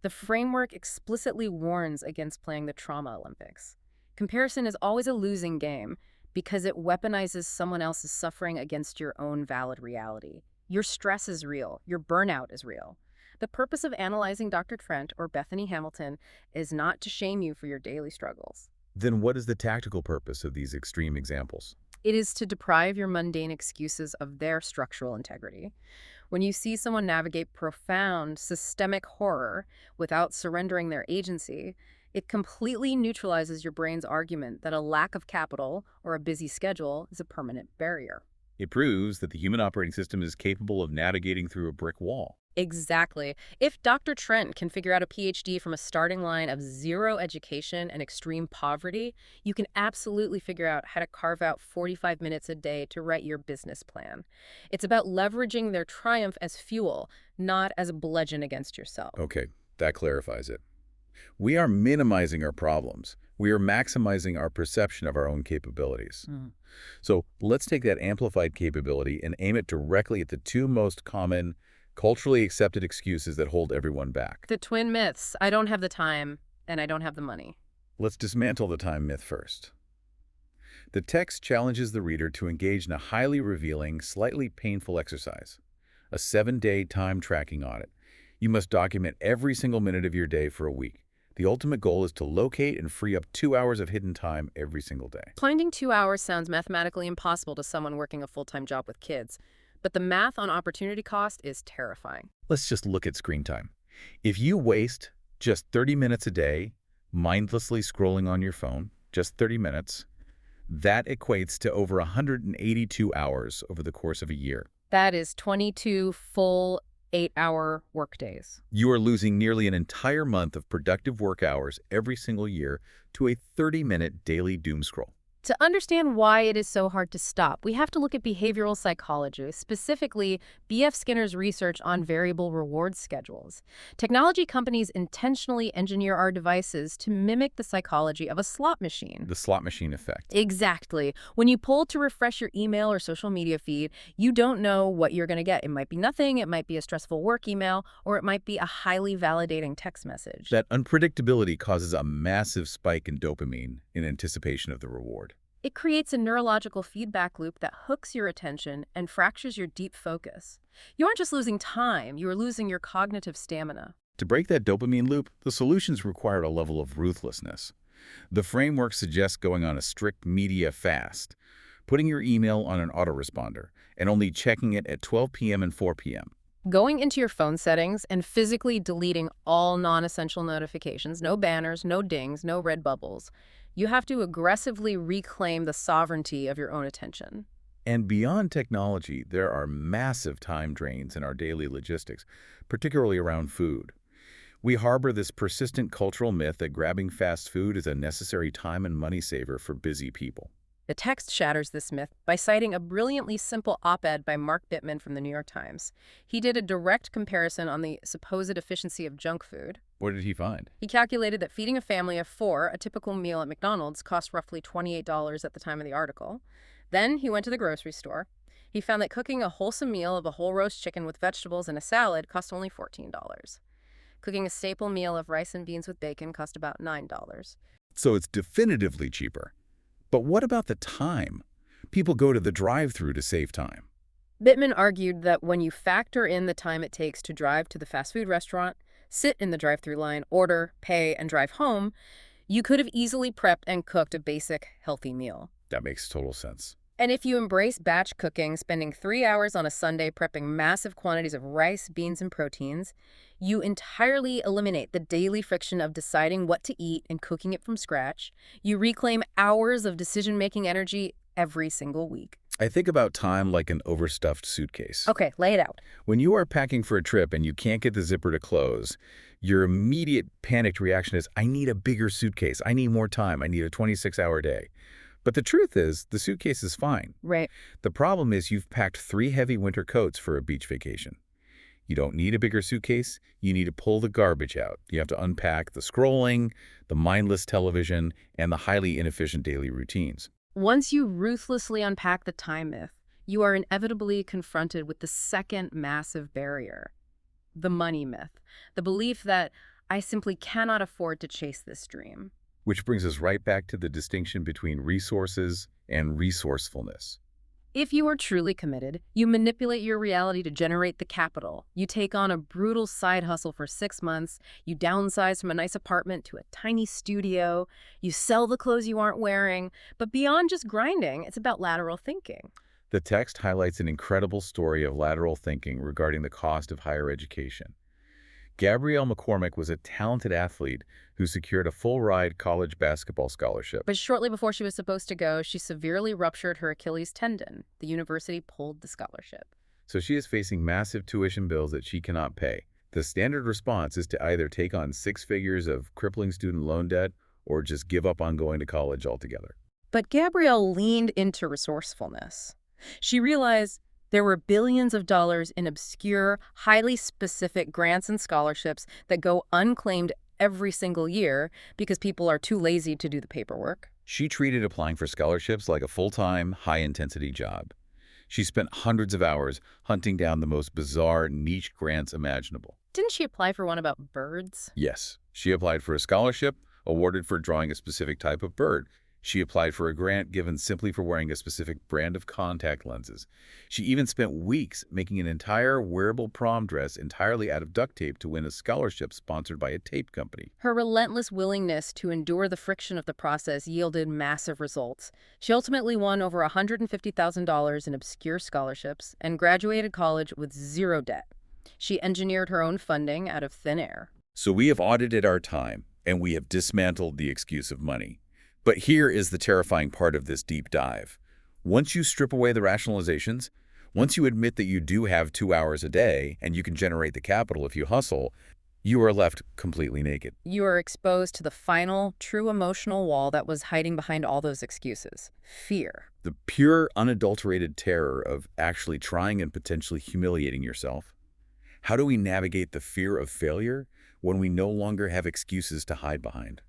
The framework explicitly warns against playing the trauma Olympics. Comparison is always a losing game because it weaponizes someone else's suffering against your own valid reality. Your stress is real. Your burnout is real. The purpose of analyzing Dr. Trent or Bethany Hamilton is not to shame you for your daily struggles. Then what is the tactical purpose of these extreme examples? It is to deprive your mundane excuses of their structural integrity. When you see someone navigate profound, systemic horror without surrendering their agency, it completely neutralizes your brain's argument that a lack of capital or a busy schedule is a permanent barrier. It proves that the human operating system is capable of navigating through a brick wall. Exactly. If Dr. Trent can figure out a PhD from a starting line of zero education and extreme poverty, you can absolutely figure out how to carve out 45 minutes a day to write your business plan. It's about leveraging their triumph as fuel, not as a bludgeon against yourself. Okay, that clarifies it. We are minimizing our problems. We are maximizing our perception of our own capabilities. So let's take that amplified capability and aim it directly at the two most common culturally accepted excuses that hold everyone back. The twin myths: I don't have the time and I don't have the money. Let's dismantle the time myth first. The text challenges the reader to engage in a highly revealing, slightly painful exercise, a 7-day time tracking audit. You must document every single minute of your day for a week. The ultimate goal is to locate and free up 2 hours of hidden time every single day. Finding 2 hours sounds mathematically impossible to someone working a full-time job with kids, but the math on opportunity cost is terrifying. Let's just look at screen time. If you waste just 30 minutes a day mindlessly scrolling on your phone, just 30 minutes, that equates to over 182 hours over the course of a year. That is 22 full 8-hour workdays. You are losing nearly an entire month of productive work hours every single year to a 30-minute daily doom scroll. To understand why it is so hard to stop, we have to look at behavioral psychology, specifically B.F. Skinner's research on variable reward schedules. Technology companies intentionally engineer our devices to mimic the psychology of a slot machine. The slot machine effect. Exactly. When you pull to refresh your email or social media feed, you don't know what you're going to get. It might be nothing, it might be a stressful work email, or it might be a highly validating text message. That unpredictability causes a massive spike in dopamine in anticipation of the reward. It creates a neurological feedback loop that hooks your attention and fractures your deep focus. You aren't just losing time, you are losing your cognitive stamina. To break that dopamine loop, the solutions required a level of ruthlessness. The framework suggests going on a strict media fast, putting your email on an autoresponder, and only checking it at 12 p.m. and 4 p.m. Going into your phone settings and physically deleting all non-essential notifications, no banners, no dings, no red bubbles. You have to aggressively reclaim the sovereignty of your own attention. And beyond technology, there are massive time drains in our daily logistics, particularly around food. We harbor this persistent cultural myth that grabbing fast food is a necessary time and money saver for busy people. The text shatters this myth by citing a brilliantly simple op-ed by Mark Bittman from the New York Times. He did a direct comparison on the supposed efficiency of junk food. What did he find? He calculated that feeding a family of 4, a typical meal at McDonald's, cost roughly $28 at the time of the article. Then he went to the grocery store. He found that cooking a wholesome meal of a whole roast chicken with vegetables and a salad cost only $14. Cooking a staple meal of rice and beans with bacon cost about $9. So it's definitively cheaper. But what about the time? People go to the drive-thru to save time. Bittman argued that when you factor in the time it takes to drive to the fast food restaurant, sit in the drive-thru line, order, pay, and drive home, you could have easily prepped and cooked a basic, healthy meal. That makes total sense. And if you embrace batch cooking, spending 3 hours on a Sunday prepping massive quantities of rice, beans, and proteins, you entirely eliminate the daily friction of deciding what to eat and cooking it from scratch. You reclaim hours of decision-making energy every single week. I think about time like an overstuffed suitcase. Okay, lay it out. When you are packing for a trip and you can't get the zipper to close, your immediate panicked reaction is, I need a bigger suitcase. I need more time. I need a 26-hour day. But the truth is, the suitcase is fine. Right. The problem is you've packed 3 heavy winter coats for a beach vacation. You don't need a bigger suitcase. You need to pull the garbage out. You have to unpack the scrolling, the mindless television, and the highly inefficient daily routines. Once you ruthlessly unpack the time myth, you are inevitably confronted with the second massive barrier, the money myth, the belief that I simply cannot afford to chase this dream. Which brings us right back to the distinction between resources and resourcefulness. If you are truly committed, you manipulate your reality to generate the capital. You take on a brutal side hustle for 6 months, you downsize from a nice apartment to a tiny studio, you sell the clothes you aren't wearing, but beyond just grinding, it's about lateral thinking. The text highlights an incredible story of lateral thinking regarding the cost of higher education. Gabrielle McCormick was a talented athlete who secured a full-ride college basketball scholarship. But shortly before she was supposed to go, she severely ruptured her Achilles tendon. The university pulled the scholarship. So she is facing massive tuition bills that she cannot pay. The standard response is to either take on 6 figures of crippling student loan debt or just give up on going to college altogether. But Gabrielle leaned into resourcefulness. She realized there were billions of dollars in obscure, highly specific grants and scholarships that go unclaimed every single year because people are too lazy to do the paperwork. She treated applying for scholarships like a full-time, high-intensity job. She spent hundreds of hours hunting down the most bizarre niche grants imaginable. Didn't she apply for one about birds? Yes, she applied for a scholarship awarded for drawing a specific type of bird. She applied for a grant given simply for wearing a specific brand of contact lenses. She even spent weeks making an entire wearable prom dress entirely out of duct tape to win a scholarship sponsored by a tape company. Her relentless willingness to endure the friction of the process yielded massive results. She ultimately won over $150,000 in obscure scholarships and graduated college with zero debt. She engineered her own funding out of thin air. So we have audited our time, and we have dismantled the excuse of money. But here is the terrifying part of this deep dive. Once you strip away the rationalizations, once you admit that you do have 2 hours a day and you can generate the capital if you hustle, you are left completely naked. You are exposed to the final, true emotional wall that was hiding behind all those excuses: fear. The pure, unadulterated terror of actually trying and potentially humiliating yourself. How do we navigate the fear of failure when we no longer have excuses to hide behind?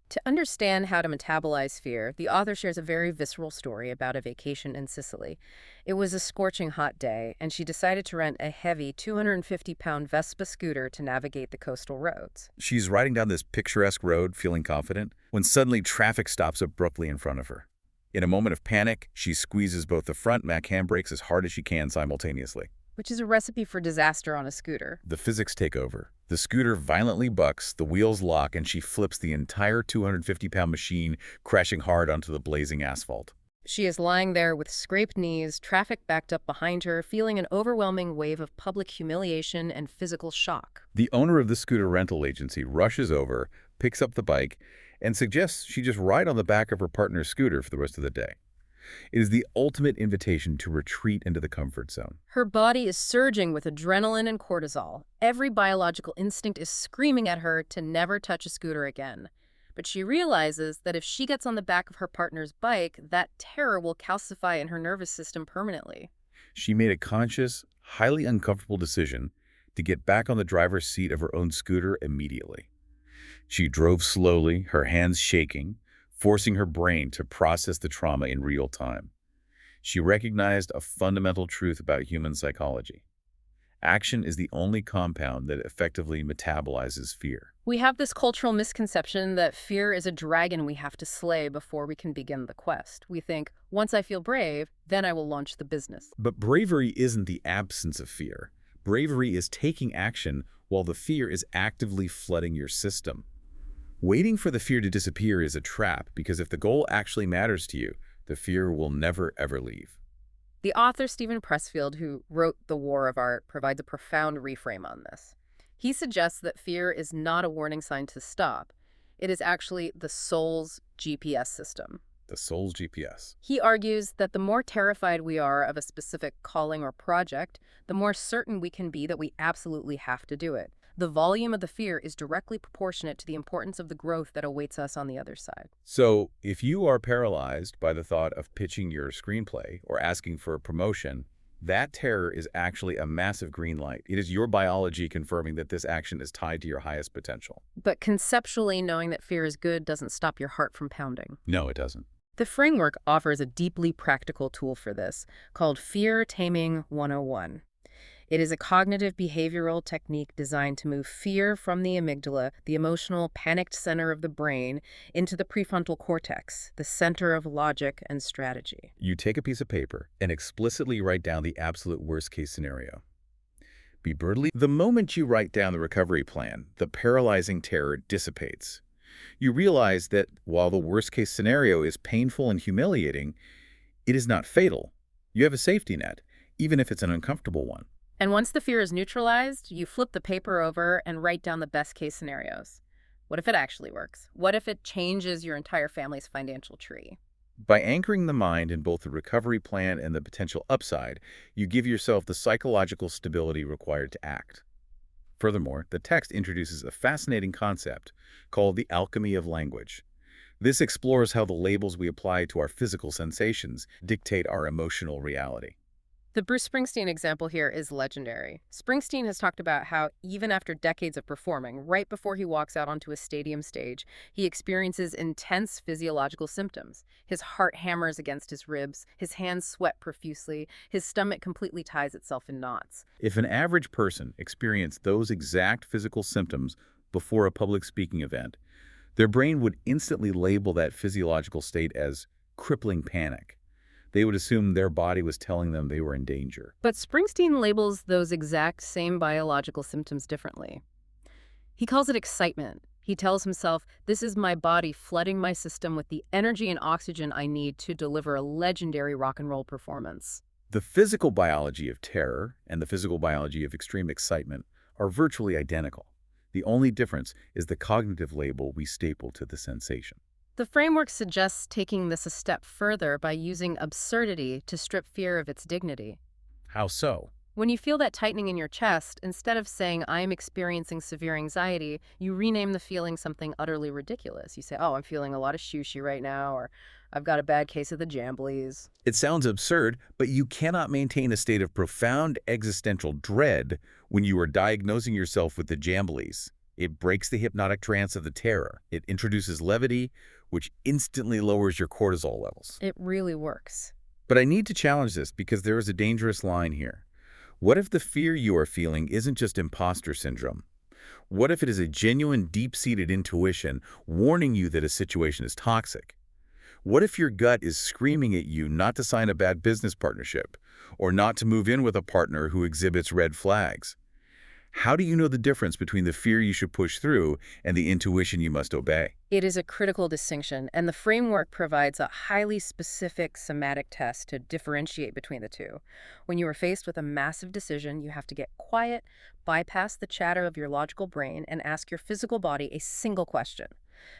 To understand how to metabolize fear, the author shares a very visceral story about a vacation in Sicily. It was a scorching hot day, and she decided to rent a heavy 250-pound Vespa scooter to navigate the coastal roads. She's riding down this picturesque road, feeling confident, when suddenly traffic stops abruptly in front of her. In a moment of panic, she squeezes both the front and back handbrakes as hard as she can simultaneously. Which is a recipe for disaster on a scooter. The physics take over. The scooter violently bucks, the wheels lock, and she flips the entire 250-pound machine, crashing hard onto the blazing asphalt. She is lying there with scraped knees, traffic backed up behind her, feeling an overwhelming wave of public humiliation and physical shock. The owner of the scooter rental agency rushes over, picks up the bike, and suggests she just ride on the back of her partner's scooter for the rest of the day. It is the ultimate invitation to retreat into the comfort zone. Her body is surging with adrenaline and cortisol. Every biological instinct is screaming at her to never touch a scooter again. But she realizes that if she gets on the back of her partner's bike, that terror will calcify in her nervous system permanently. She made a conscious, highly uncomfortable decision to get back on the driver's seat of her own scooter immediately. She drove slowly, her hands shaking, forcing her brain to process the trauma in real time. She recognized a fundamental truth about human psychology. Action is the only compound that effectively metabolizes fear. We have this cultural misconception that fear is a dragon we have to slay before we can begin the quest. We think, once I feel brave, then I will launch the business. But bravery isn't the absence of fear. Bravery is taking action while the fear is actively flooding your system. Waiting for the fear to disappear is a trap because if the goal actually matters to you, The fear will never, ever leave. The author Stephen Pressfield, who wrote The War of Art, provides a profound reframe on this. He suggests that fear is not a warning sign to stop. It is actually the soul's GPS system. The soul's GPS. He argues that the more terrified we are of a specific calling or project, the more certain we can be that we absolutely have to do it. The volume of the fear is directly proportionate to the importance of the growth that awaits us on the other side. So, if you are paralyzed by the thought of pitching your screenplay or asking for a promotion, that terror is actually a massive green light. It is your biology confirming that this action is tied to your highest potential. But conceptually, knowing that fear is good doesn't stop your heart from pounding. No, it doesn't. The framework offers a deeply practical tool for this, called Fear Taming 101. It is a cognitive behavioral technique designed to move fear from the amygdala, the emotional, panicked center of the brain, into the prefrontal cortex, the center of logic and strategy. You take a piece of paper and explicitly write down the absolute worst-case scenario. Be brutally. The moment you write down the recovery plan, the paralyzing terror dissipates. You realize that while the worst-case scenario is painful and humiliating, it is not fatal. You have a safety net, even if it's an uncomfortable one. And once the fear is neutralized, you flip the paper over and write down the best-case scenarios. What if it actually works? What if it changes your entire family's financial tree? By anchoring the mind in both the recovery plan and the potential upside, you give yourself the psychological stability required to act. Furthermore, the text introduces a fascinating concept called the alchemy of language. This explores how the labels we apply to our physical sensations dictate our emotional reality. The Bruce Springsteen example here is legendary. Springsteen has talked about how even after decades of performing, right before he walks out onto a stadium stage, he experiences intense physiological symptoms. His heart hammers against his ribs, his hands sweat profusely, his stomach completely ties itself in knots. If an average person experienced those exact physical symptoms before a public speaking event, their brain would instantly label that physiological state as crippling panic. They would assume their body was telling them they were in danger. But Springsteen labels those exact same biological symptoms differently. He calls it excitement. He tells himself, this is my body flooding my system with the energy and oxygen I need to deliver a legendary rock and roll performance. The physical biology of terror and the physical biology of extreme excitement are virtually identical. The only difference is the cognitive label we staple to the sensation. The framework suggests taking this a step further by using absurdity to strip fear of its dignity. How so? When you feel that tightening in your chest, instead of saying, I am experiencing severe anxiety, you rename the feeling something utterly ridiculous. You say, oh, I'm feeling a lot of shushy right now, or I've got a bad case of the jamblies. It sounds absurd, but you cannot maintain a state of profound existential dread when you are diagnosing yourself with the jamblies. It breaks the hypnotic trance of the terror. It introduces levity, which instantly lowers your cortisol levels. It really works. But I need to challenge this because there is a dangerous line here. What if the fear you are feeling isn't just imposter syndrome? What if it is a genuine, deep-seated intuition warning you that a situation is toxic? What if your gut is screaming at you not to sign a bad business partnership or not to move in with a partner who exhibits red flags? How do you know the difference between the fear you should push through and the intuition you must obey? It is a critical distinction, and the framework provides a highly specific somatic test to differentiate between the two. When you are faced with a massive decision, you have to get quiet, bypass the chatter of your logical brain, and ask your physical body a single question.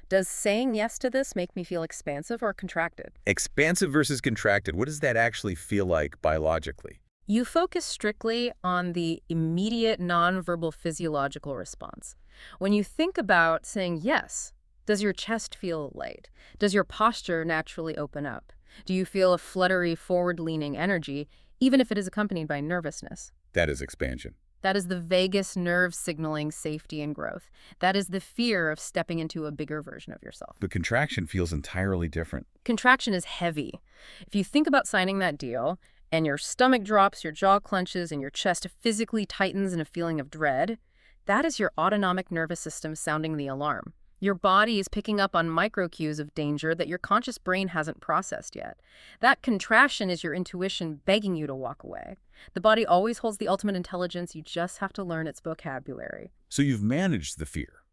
Does saying yes to this make me feel expansive or contracted? Expansive versus contracted, what does that actually feel like biologically? You focus strictly on the immediate nonverbal physiological response. When you think about saying yes, does your chest feel light? Does your posture naturally open up? Do you feel a fluttery, forward-leaning energy, even if it is accompanied by nervousness? That is expansion. That is the vagus nerve signaling safety and growth. That is the fear of stepping into a bigger version of yourself. The contraction feels entirely different. Contraction is heavy. If you think about signing that deal, and your stomach drops, your jaw clenches, and your chest physically tightens in a feeling of dread, that is your autonomic nervous system sounding the alarm. Your body is picking up on micro-cues of danger that your conscious brain hasn't processed yet. That contraction is your intuition begging you to walk away. The body always holds the ultimate intelligence. You just have to learn its vocabulary. So you've managed the fear.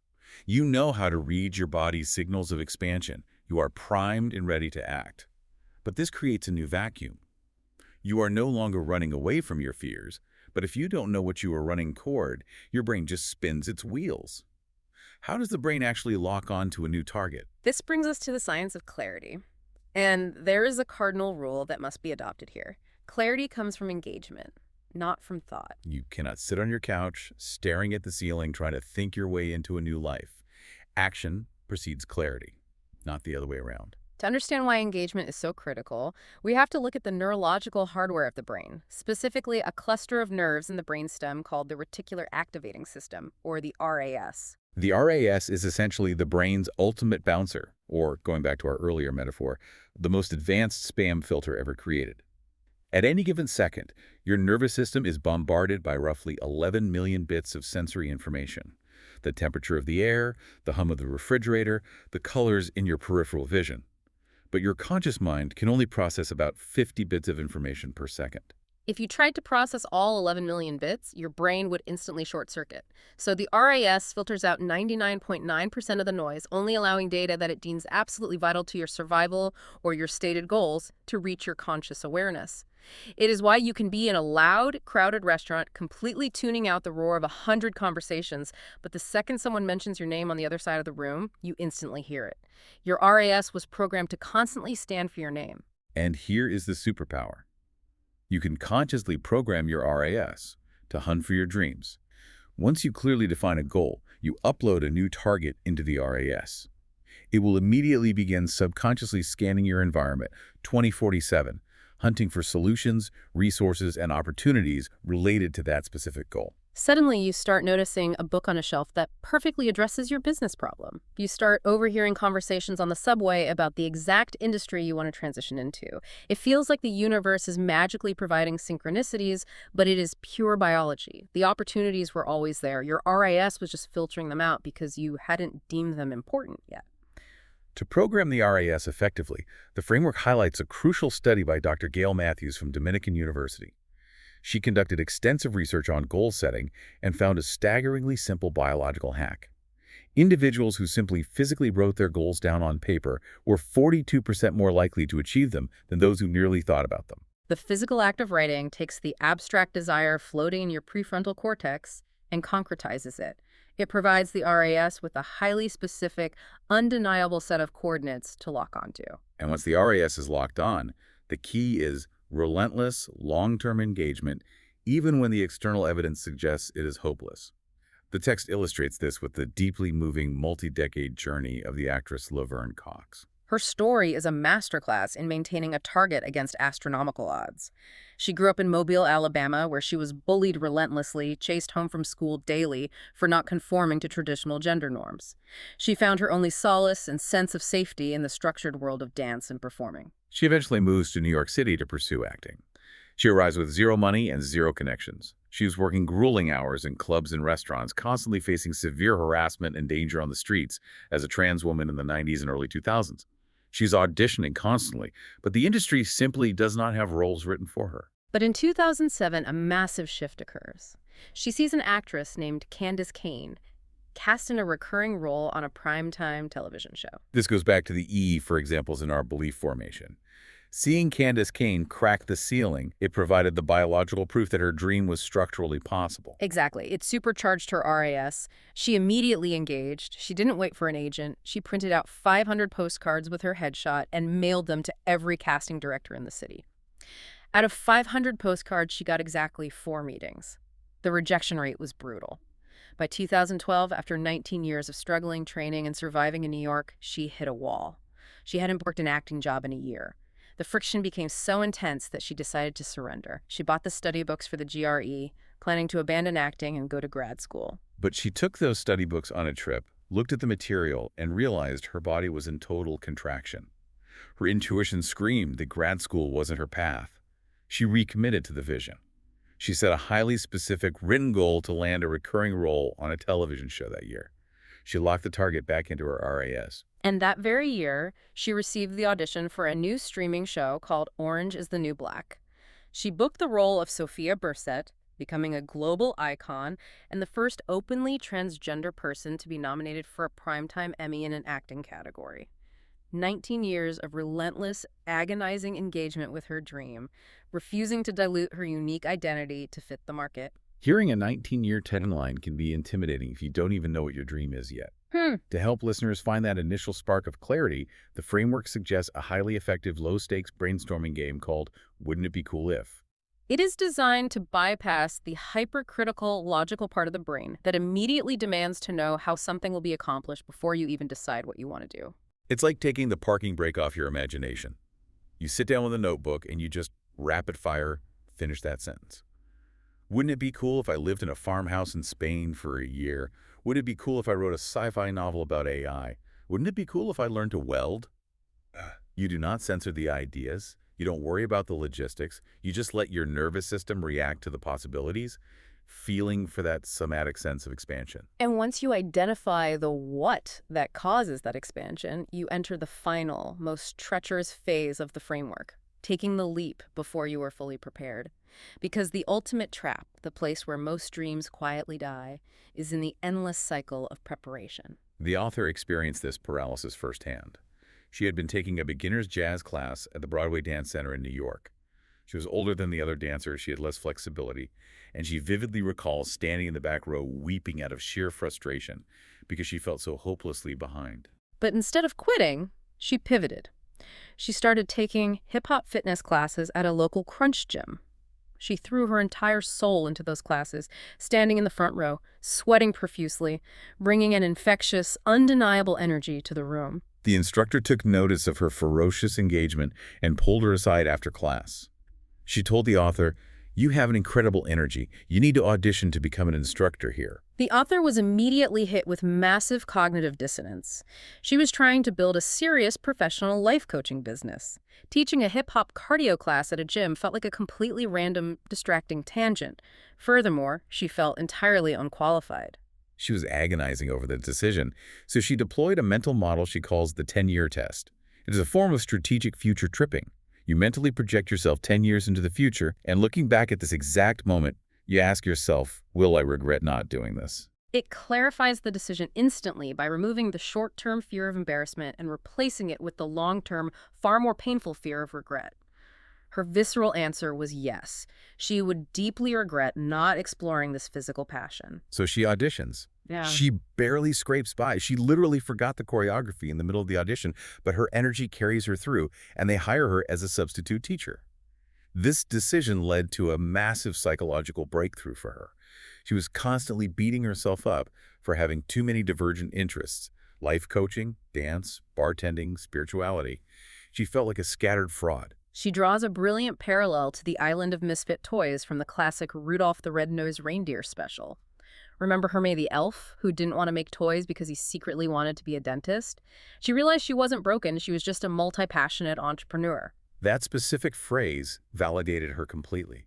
You know how to read your body's signals of expansion. You are primed and ready to act. But this creates a new vacuum. You are no longer running away from your fears, but if you don't know what you are running toward, your brain just spins its wheels. How does the brain actually lock on to a new target? This brings us to the science of clarity. And there is a cardinal rule that must be adopted here. Clarity comes from engagement, not from thought. You cannot sit on your couch, staring at the ceiling, trying to think your way into a new life. Action precedes clarity, not the other way around. To understand why engagement is so critical, we have to look at the neurological hardware of the brain, specifically a cluster of nerves in the brainstem called the reticular activating system, or the RAS. The RAS is essentially the brain's ultimate bouncer, or, going back to our earlier metaphor, the most advanced spam filter ever created. At any given second, your nervous system is bombarded by roughly 11 million bits of sensory information. The temperature of the air, the hum of the refrigerator, the colors in your peripheral vision. But your conscious mind can only process about 50 bits of information per second. If you tried to process all 11 million bits, your brain would instantly short-circuit. So the RAS filters out 99.9% of the noise, only allowing data that it deems absolutely vital to your survival or your stated goals to reach your conscious awareness. It is why you can be in a loud, crowded restaurant, completely tuning out the roar of 100 conversations, but the second someone mentions your name on the other side of the room, you instantly hear it. Your RAS was programmed to constantly stand for your name. And here is the superpower. You can consciously program your RAS to hunt for your dreams. Once you clearly define a goal, you upload a new target into the RAS. It will immediately begin subconsciously scanning your environment 24/7, hunting for solutions, resources, and opportunities related to that specific goal. Suddenly, you start noticing a book on a shelf that perfectly addresses your business problem. You start overhearing conversations on the subway about the exact industry you want to transition into. It feels like the universe is magically providing synchronicities, but it is pure biology. The opportunities were always there. Your RAS was just filtering them out because you hadn't deemed them important yet. To program the RAS effectively, the framework highlights a crucial study by Dr. Gail Matthews from Dominican University. She conducted extensive research on goal setting and found a staggeringly simple biological hack. Individuals who simply physically wrote their goals down on paper were 42% more likely to achieve them than those who merely thought about them. The physical act of writing takes the abstract desire floating in your prefrontal cortex and concretizes it. It provides the RAS with a highly specific, undeniable set of coordinates to lock onto. And once the RAS is locked on, the key is relentless, long-term engagement, even when the external evidence suggests it is hopeless. The text illustrates this with the deeply moving multi-decade journey of the actress Laverne Cox. Her story is a masterclass in maintaining a target against astronomical odds. She grew up in Mobile, Alabama, where she was bullied relentlessly, chased home from school daily for not conforming to traditional gender norms. She found her only solace and sense of safety in the structured world of dance and performing. She eventually moves to New York City to pursue acting. She arrives with zero money and zero connections. She was working grueling hours in clubs and restaurants, constantly facing severe harassment and danger on the streets as a trans woman in the 90s and early 2000s. She's auditioning constantly, but the industry simply does not have roles written for her. But in 2007, a massive shift occurs. She sees an actress named Candace Kane cast in a recurring role on a primetime television show. This goes back to the E for examples in our belief formation. Seeing Candace Kane crack the ceiling, it provided the biological proof that her dream was structurally possible. Exactly. It supercharged her RAS. She immediately engaged. She didn't wait for an agent. She printed out 500 postcards with her headshot and mailed them to every casting director in the city. Out of 500 postcards, she got exactly 4 meetings. The rejection rate was brutal. By 2012, after 19 years of struggling, training, and surviving in New York, she hit a wall. She hadn't booked an acting job in a year. The friction became so intense that she decided to surrender. She bought the study books for the GRE, planning to abandon acting and go to grad school. But she took those study books on a trip, looked at the material, and realized her body was in total contraction. Her intuition screamed that grad school wasn't her path. She recommitted to the vision. She set a highly specific written goal to land a recurring role on a television show that year. She locked the target back into her RAS. And that very year, she received the audition for a new streaming show called Orange is the New Black. She booked the role of Sophia Bursett, becoming a global icon and the first openly transgender person to be nominated for a Primetime Emmy in an acting category. 19 years of relentless, agonizing engagement with her dream, refusing to dilute her unique identity to fit the market. Hearing a 19-year timeline can be intimidating if you don't even know what your dream is yet. To help listeners find that initial spark of clarity, the framework suggests a highly effective low-stakes brainstorming game called Wouldn't It Be Cool If? It is designed to bypass the hypercritical, logical part of the brain that immediately demands to know how something will be accomplished before you even decide what you want to do. It's like taking the parking brake off your imagination. You sit down with a notebook and you just rapid-fire finish that sentence. Wouldn't it be cool if I lived in a farmhouse in Spain for a year? Wouldn't it be cool if I wrote a sci-fi novel about AI? Wouldn't it be cool if I learned to weld? You do not censor the ideas. You don't worry about the logistics. You just let your nervous system react to the possibilities, feeling for that somatic sense of expansion. And once you identify the what that causes that expansion, you enter the final, most treacherous phase of the framework, taking the leap before you are fully prepared. Because the ultimate trap, the place where most dreams quietly die, is in the endless cycle of preparation. The author experienced this paralysis firsthand. She had been taking a beginner's jazz class at the Broadway Dance Center in New York. She was older than the other dancers, she had less flexibility, and she vividly recalls standing in the back row weeping out of sheer frustration because she felt so hopelessly behind. But instead of quitting, she pivoted. She started taking hip-hop fitness classes at a local crunch gym. She threw her entire soul into those classes, standing in the front row, sweating profusely, bringing an infectious, undeniable energy to the room. The instructor took notice of her ferocious engagement and pulled her aside after class. She told the author, "You have an incredible energy. You need to audition to become an instructor here." The author was immediately hit with massive cognitive dissonance. She was trying to build a serious professional life coaching business. Teaching a hip-hop cardio class at a gym felt like a completely random, distracting tangent. Furthermore, she felt entirely unqualified. She was agonizing over the decision, so she deployed a mental model she calls the 10-year test. It is a form of strategic future tripping. You mentally project yourself 10 years into the future, and looking back at this exact moment, you ask yourself, will I regret not doing this? It clarifies the decision instantly by removing the short-term fear of embarrassment and replacing it with the long-term, far more painful fear of regret. Her visceral answer was yes. She would deeply regret not exploring this physical passion. So she auditions. Yeah. She barely scrapes by. She literally forgot the choreography in the middle of the audition, but her energy carries her through, and they hire her as a substitute teacher. This decision led to a massive psychological breakthrough for her. She was constantly beating herself up for having too many divergent interests: life coaching, dance, bartending, spirituality. She felt like a scattered fraud. She draws a brilliant parallel to the Island of Misfit Toys from the classic Rudolph the Red-Nosed Reindeer special. Remember Hermé the elf, who didn't want to make toys because he secretly wanted to be a dentist? She realized she wasn't broken, she was just a multi-passionate entrepreneur. That specific phrase validated her completely.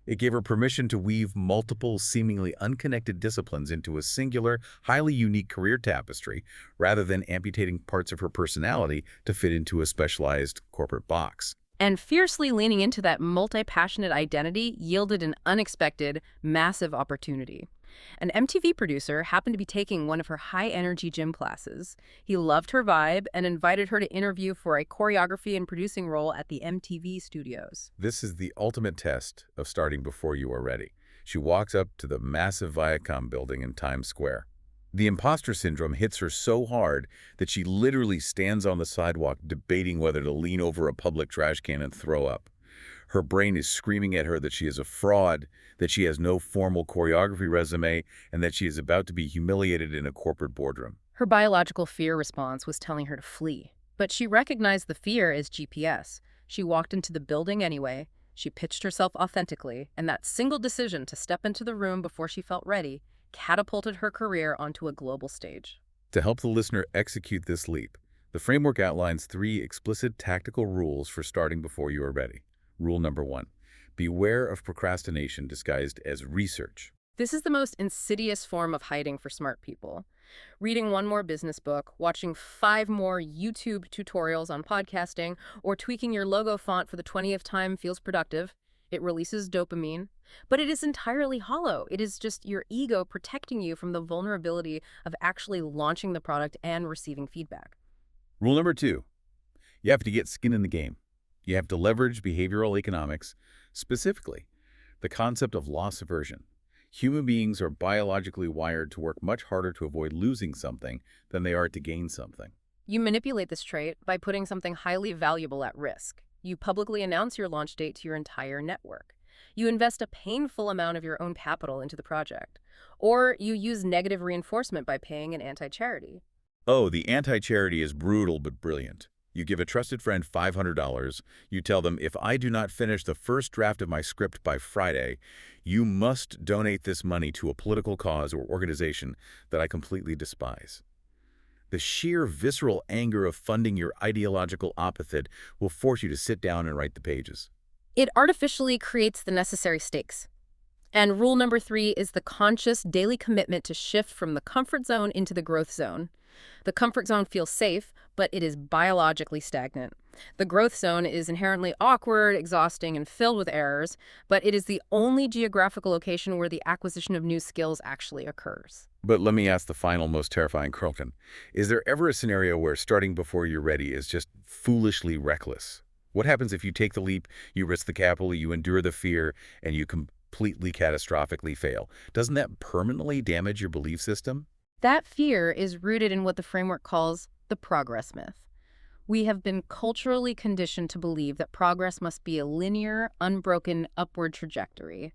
It gave her permission to weave multiple, seemingly unconnected disciplines into a singular, highly unique career tapestry, rather than amputating parts of her personality to fit into a specialized corporate box. And fiercely leaning into that multi-passionate identity yielded an unexpected, massive opportunity. An MTV producer happened to be taking one of her high-energy gym classes. He loved her vibe and invited her to interview for a choreography and producing role at the MTV studios. This is the ultimate test of starting before you are ready. She walks up to the massive Viacom building in Times Square. The imposter syndrome hits her so hard that she literally stands on the sidewalk debating whether to lean over a public trash can and throw up. Her brain is screaming at her that she is a fraud, that she has no formal choreography resume, and that she is about to be humiliated in a corporate boardroom. Her biological fear response was telling her to flee. But she recognized the fear as GPS. She walked into the building anyway. She pitched herself authentically, and that single decision to step into the room before she felt ready catapulted her career onto a global stage. To help the listener execute this leap, the framework outlines 3 explicit tactical rules for starting before you are ready. Rule number 1, beware of procrastination disguised as research. This is the most insidious form of hiding for smart people. Reading one more business book, watching 5 more YouTube tutorials on podcasting, or tweaking your logo font for the 20th time feels productive. It releases dopamine, but it is entirely hollow. It is just your ego protecting you from the vulnerability of actually launching the product and receiving feedback. Rule number 2, You have to get skin in the game. You have to leverage behavioral economics, specifically the concept of loss aversion. Human beings are biologically wired to work much harder to avoid losing something than they are to gain something. You manipulate this trait by putting something highly valuable at risk. You publicly announce your launch date to your entire network. You invest a painful amount of your own capital into the project. Or you use negative reinforcement by paying an anti-charity. Oh, the anti-charity is brutal but brilliant. You give a trusted friend $500. You tell them, if I do not finish the first draft of my script by Friday, you must donate this money to a political cause or organization that I completely despise. The sheer visceral anger of funding your ideological opposite will force you to sit down and write the pages. It artificially creates the necessary stakes. And rule number 3 is the conscious daily commitment to shift from the comfort zone into the growth zone. The comfort zone feels safe, but it is biologically stagnant. The growth zone is inherently awkward, exhausting, and filled with errors, but it is the only geographical location where the acquisition of new skills actually occurs. But let me ask the final, most terrifying question. Is there ever a scenario where starting before you're ready is just foolishly reckless? What happens if you take the leap, you risk the capital, you endure the fear, and you completely catastrophically fail? Doesn't that permanently damage your belief system? That fear is rooted in what the framework calls the progress myth. We have been culturally conditioned to believe that progress must be a linear, unbroken upward trajectory.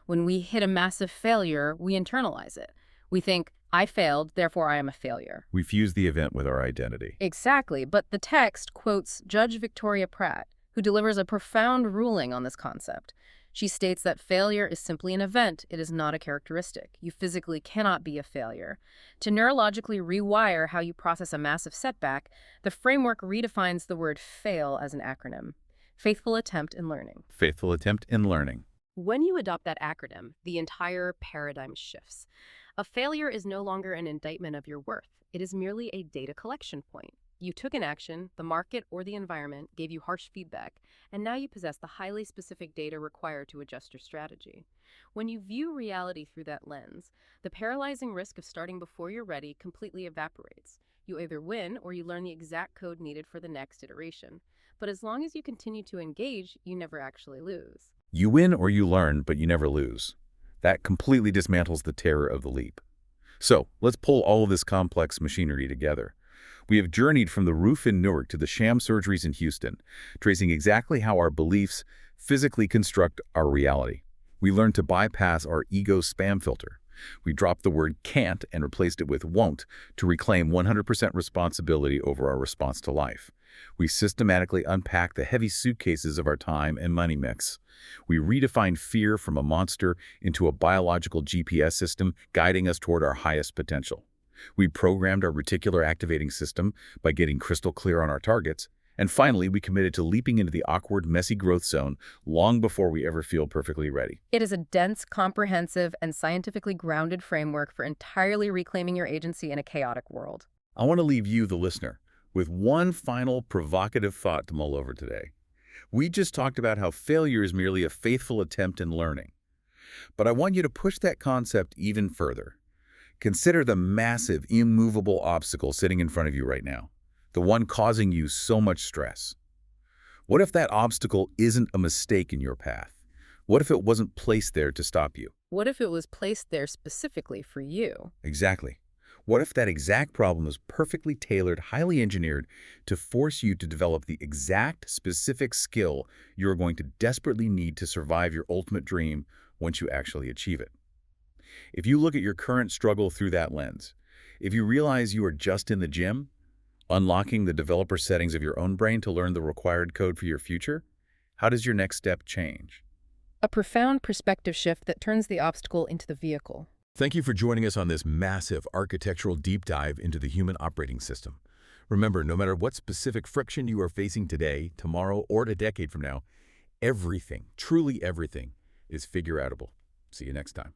When we hit a massive failure, we internalize it. We think, I failed, therefore I am a failure. We fuse the event with our identity. Exactly, but the text quotes Judge Victoria Pratt, who delivers a profound ruling on this concept. She states that failure is simply an event, it is not a characteristic. You physically cannot be a failure. To neurologically rewire how you process a massive setback, the framework redefines the word fail as an acronym. Faithful attempt in learning. Faithful attempt in learning. When you adopt that acronym, the entire paradigm shifts. A failure is no longer an indictment of your worth. It is merely a data collection point. You took an action, the market or the environment gave you harsh feedback, and now you possess the highly specific data required to adjust your strategy. When you view reality through that lens, the paralyzing risk of starting before you're ready completely evaporates. You either win or you learn the exact code needed for the next iteration. But as long as you continue to engage, you never actually lose. You win or you learn, but you never lose. That completely dismantles the terror of the leap. So, let's pull all of this complex machinery together. We have journeyed from the roof in Newark to the sham surgeries in Houston, tracing exactly how our beliefs physically construct our reality. We learned to bypass our ego spam filter. We dropped the word can't and replaced it with won't to reclaim 100% responsibility over our response to life. We systematically unpacked the heavy suitcases of our time and money mix. We redefined fear from a monster into a biological GPS system guiding us toward our highest potential. We programmed our reticular activating system by getting crystal clear on our targets. And finally, we committed to leaping into the awkward, messy growth zone long before we ever feel perfectly ready. It is a dense, comprehensive, and scientifically grounded framework for entirely reclaiming your agency in a chaotic world. I want to leave you, the listener, with one final provocative thought to mull over today. We just talked about how failure is merely a faithful attempt in learning. But I want you to push that concept even further. Consider the massive, immovable obstacle sitting in front of you right now, the one causing you so much stress. What if that obstacle isn't a mistake in your path? What if it wasn't placed there to stop you? What if it was placed there specifically for you? Exactly. What if that exact problem was perfectly tailored, highly engineered to force you to develop the exact specific skill you're going to desperately need to survive your ultimate dream once you actually achieve it? If you look at your current struggle through that lens, if you realize you are just in the gym, unlocking the developer settings of your own brain to learn the required code for your future, how does your next step change? A profound perspective shift that turns the obstacle into the vehicle. Thank you for joining us on this massive architectural deep dive into the human operating system. Remember, no matter what specific friction you are facing today, tomorrow, or a decade from now, everything, truly everything, is figureoutable. See you next time.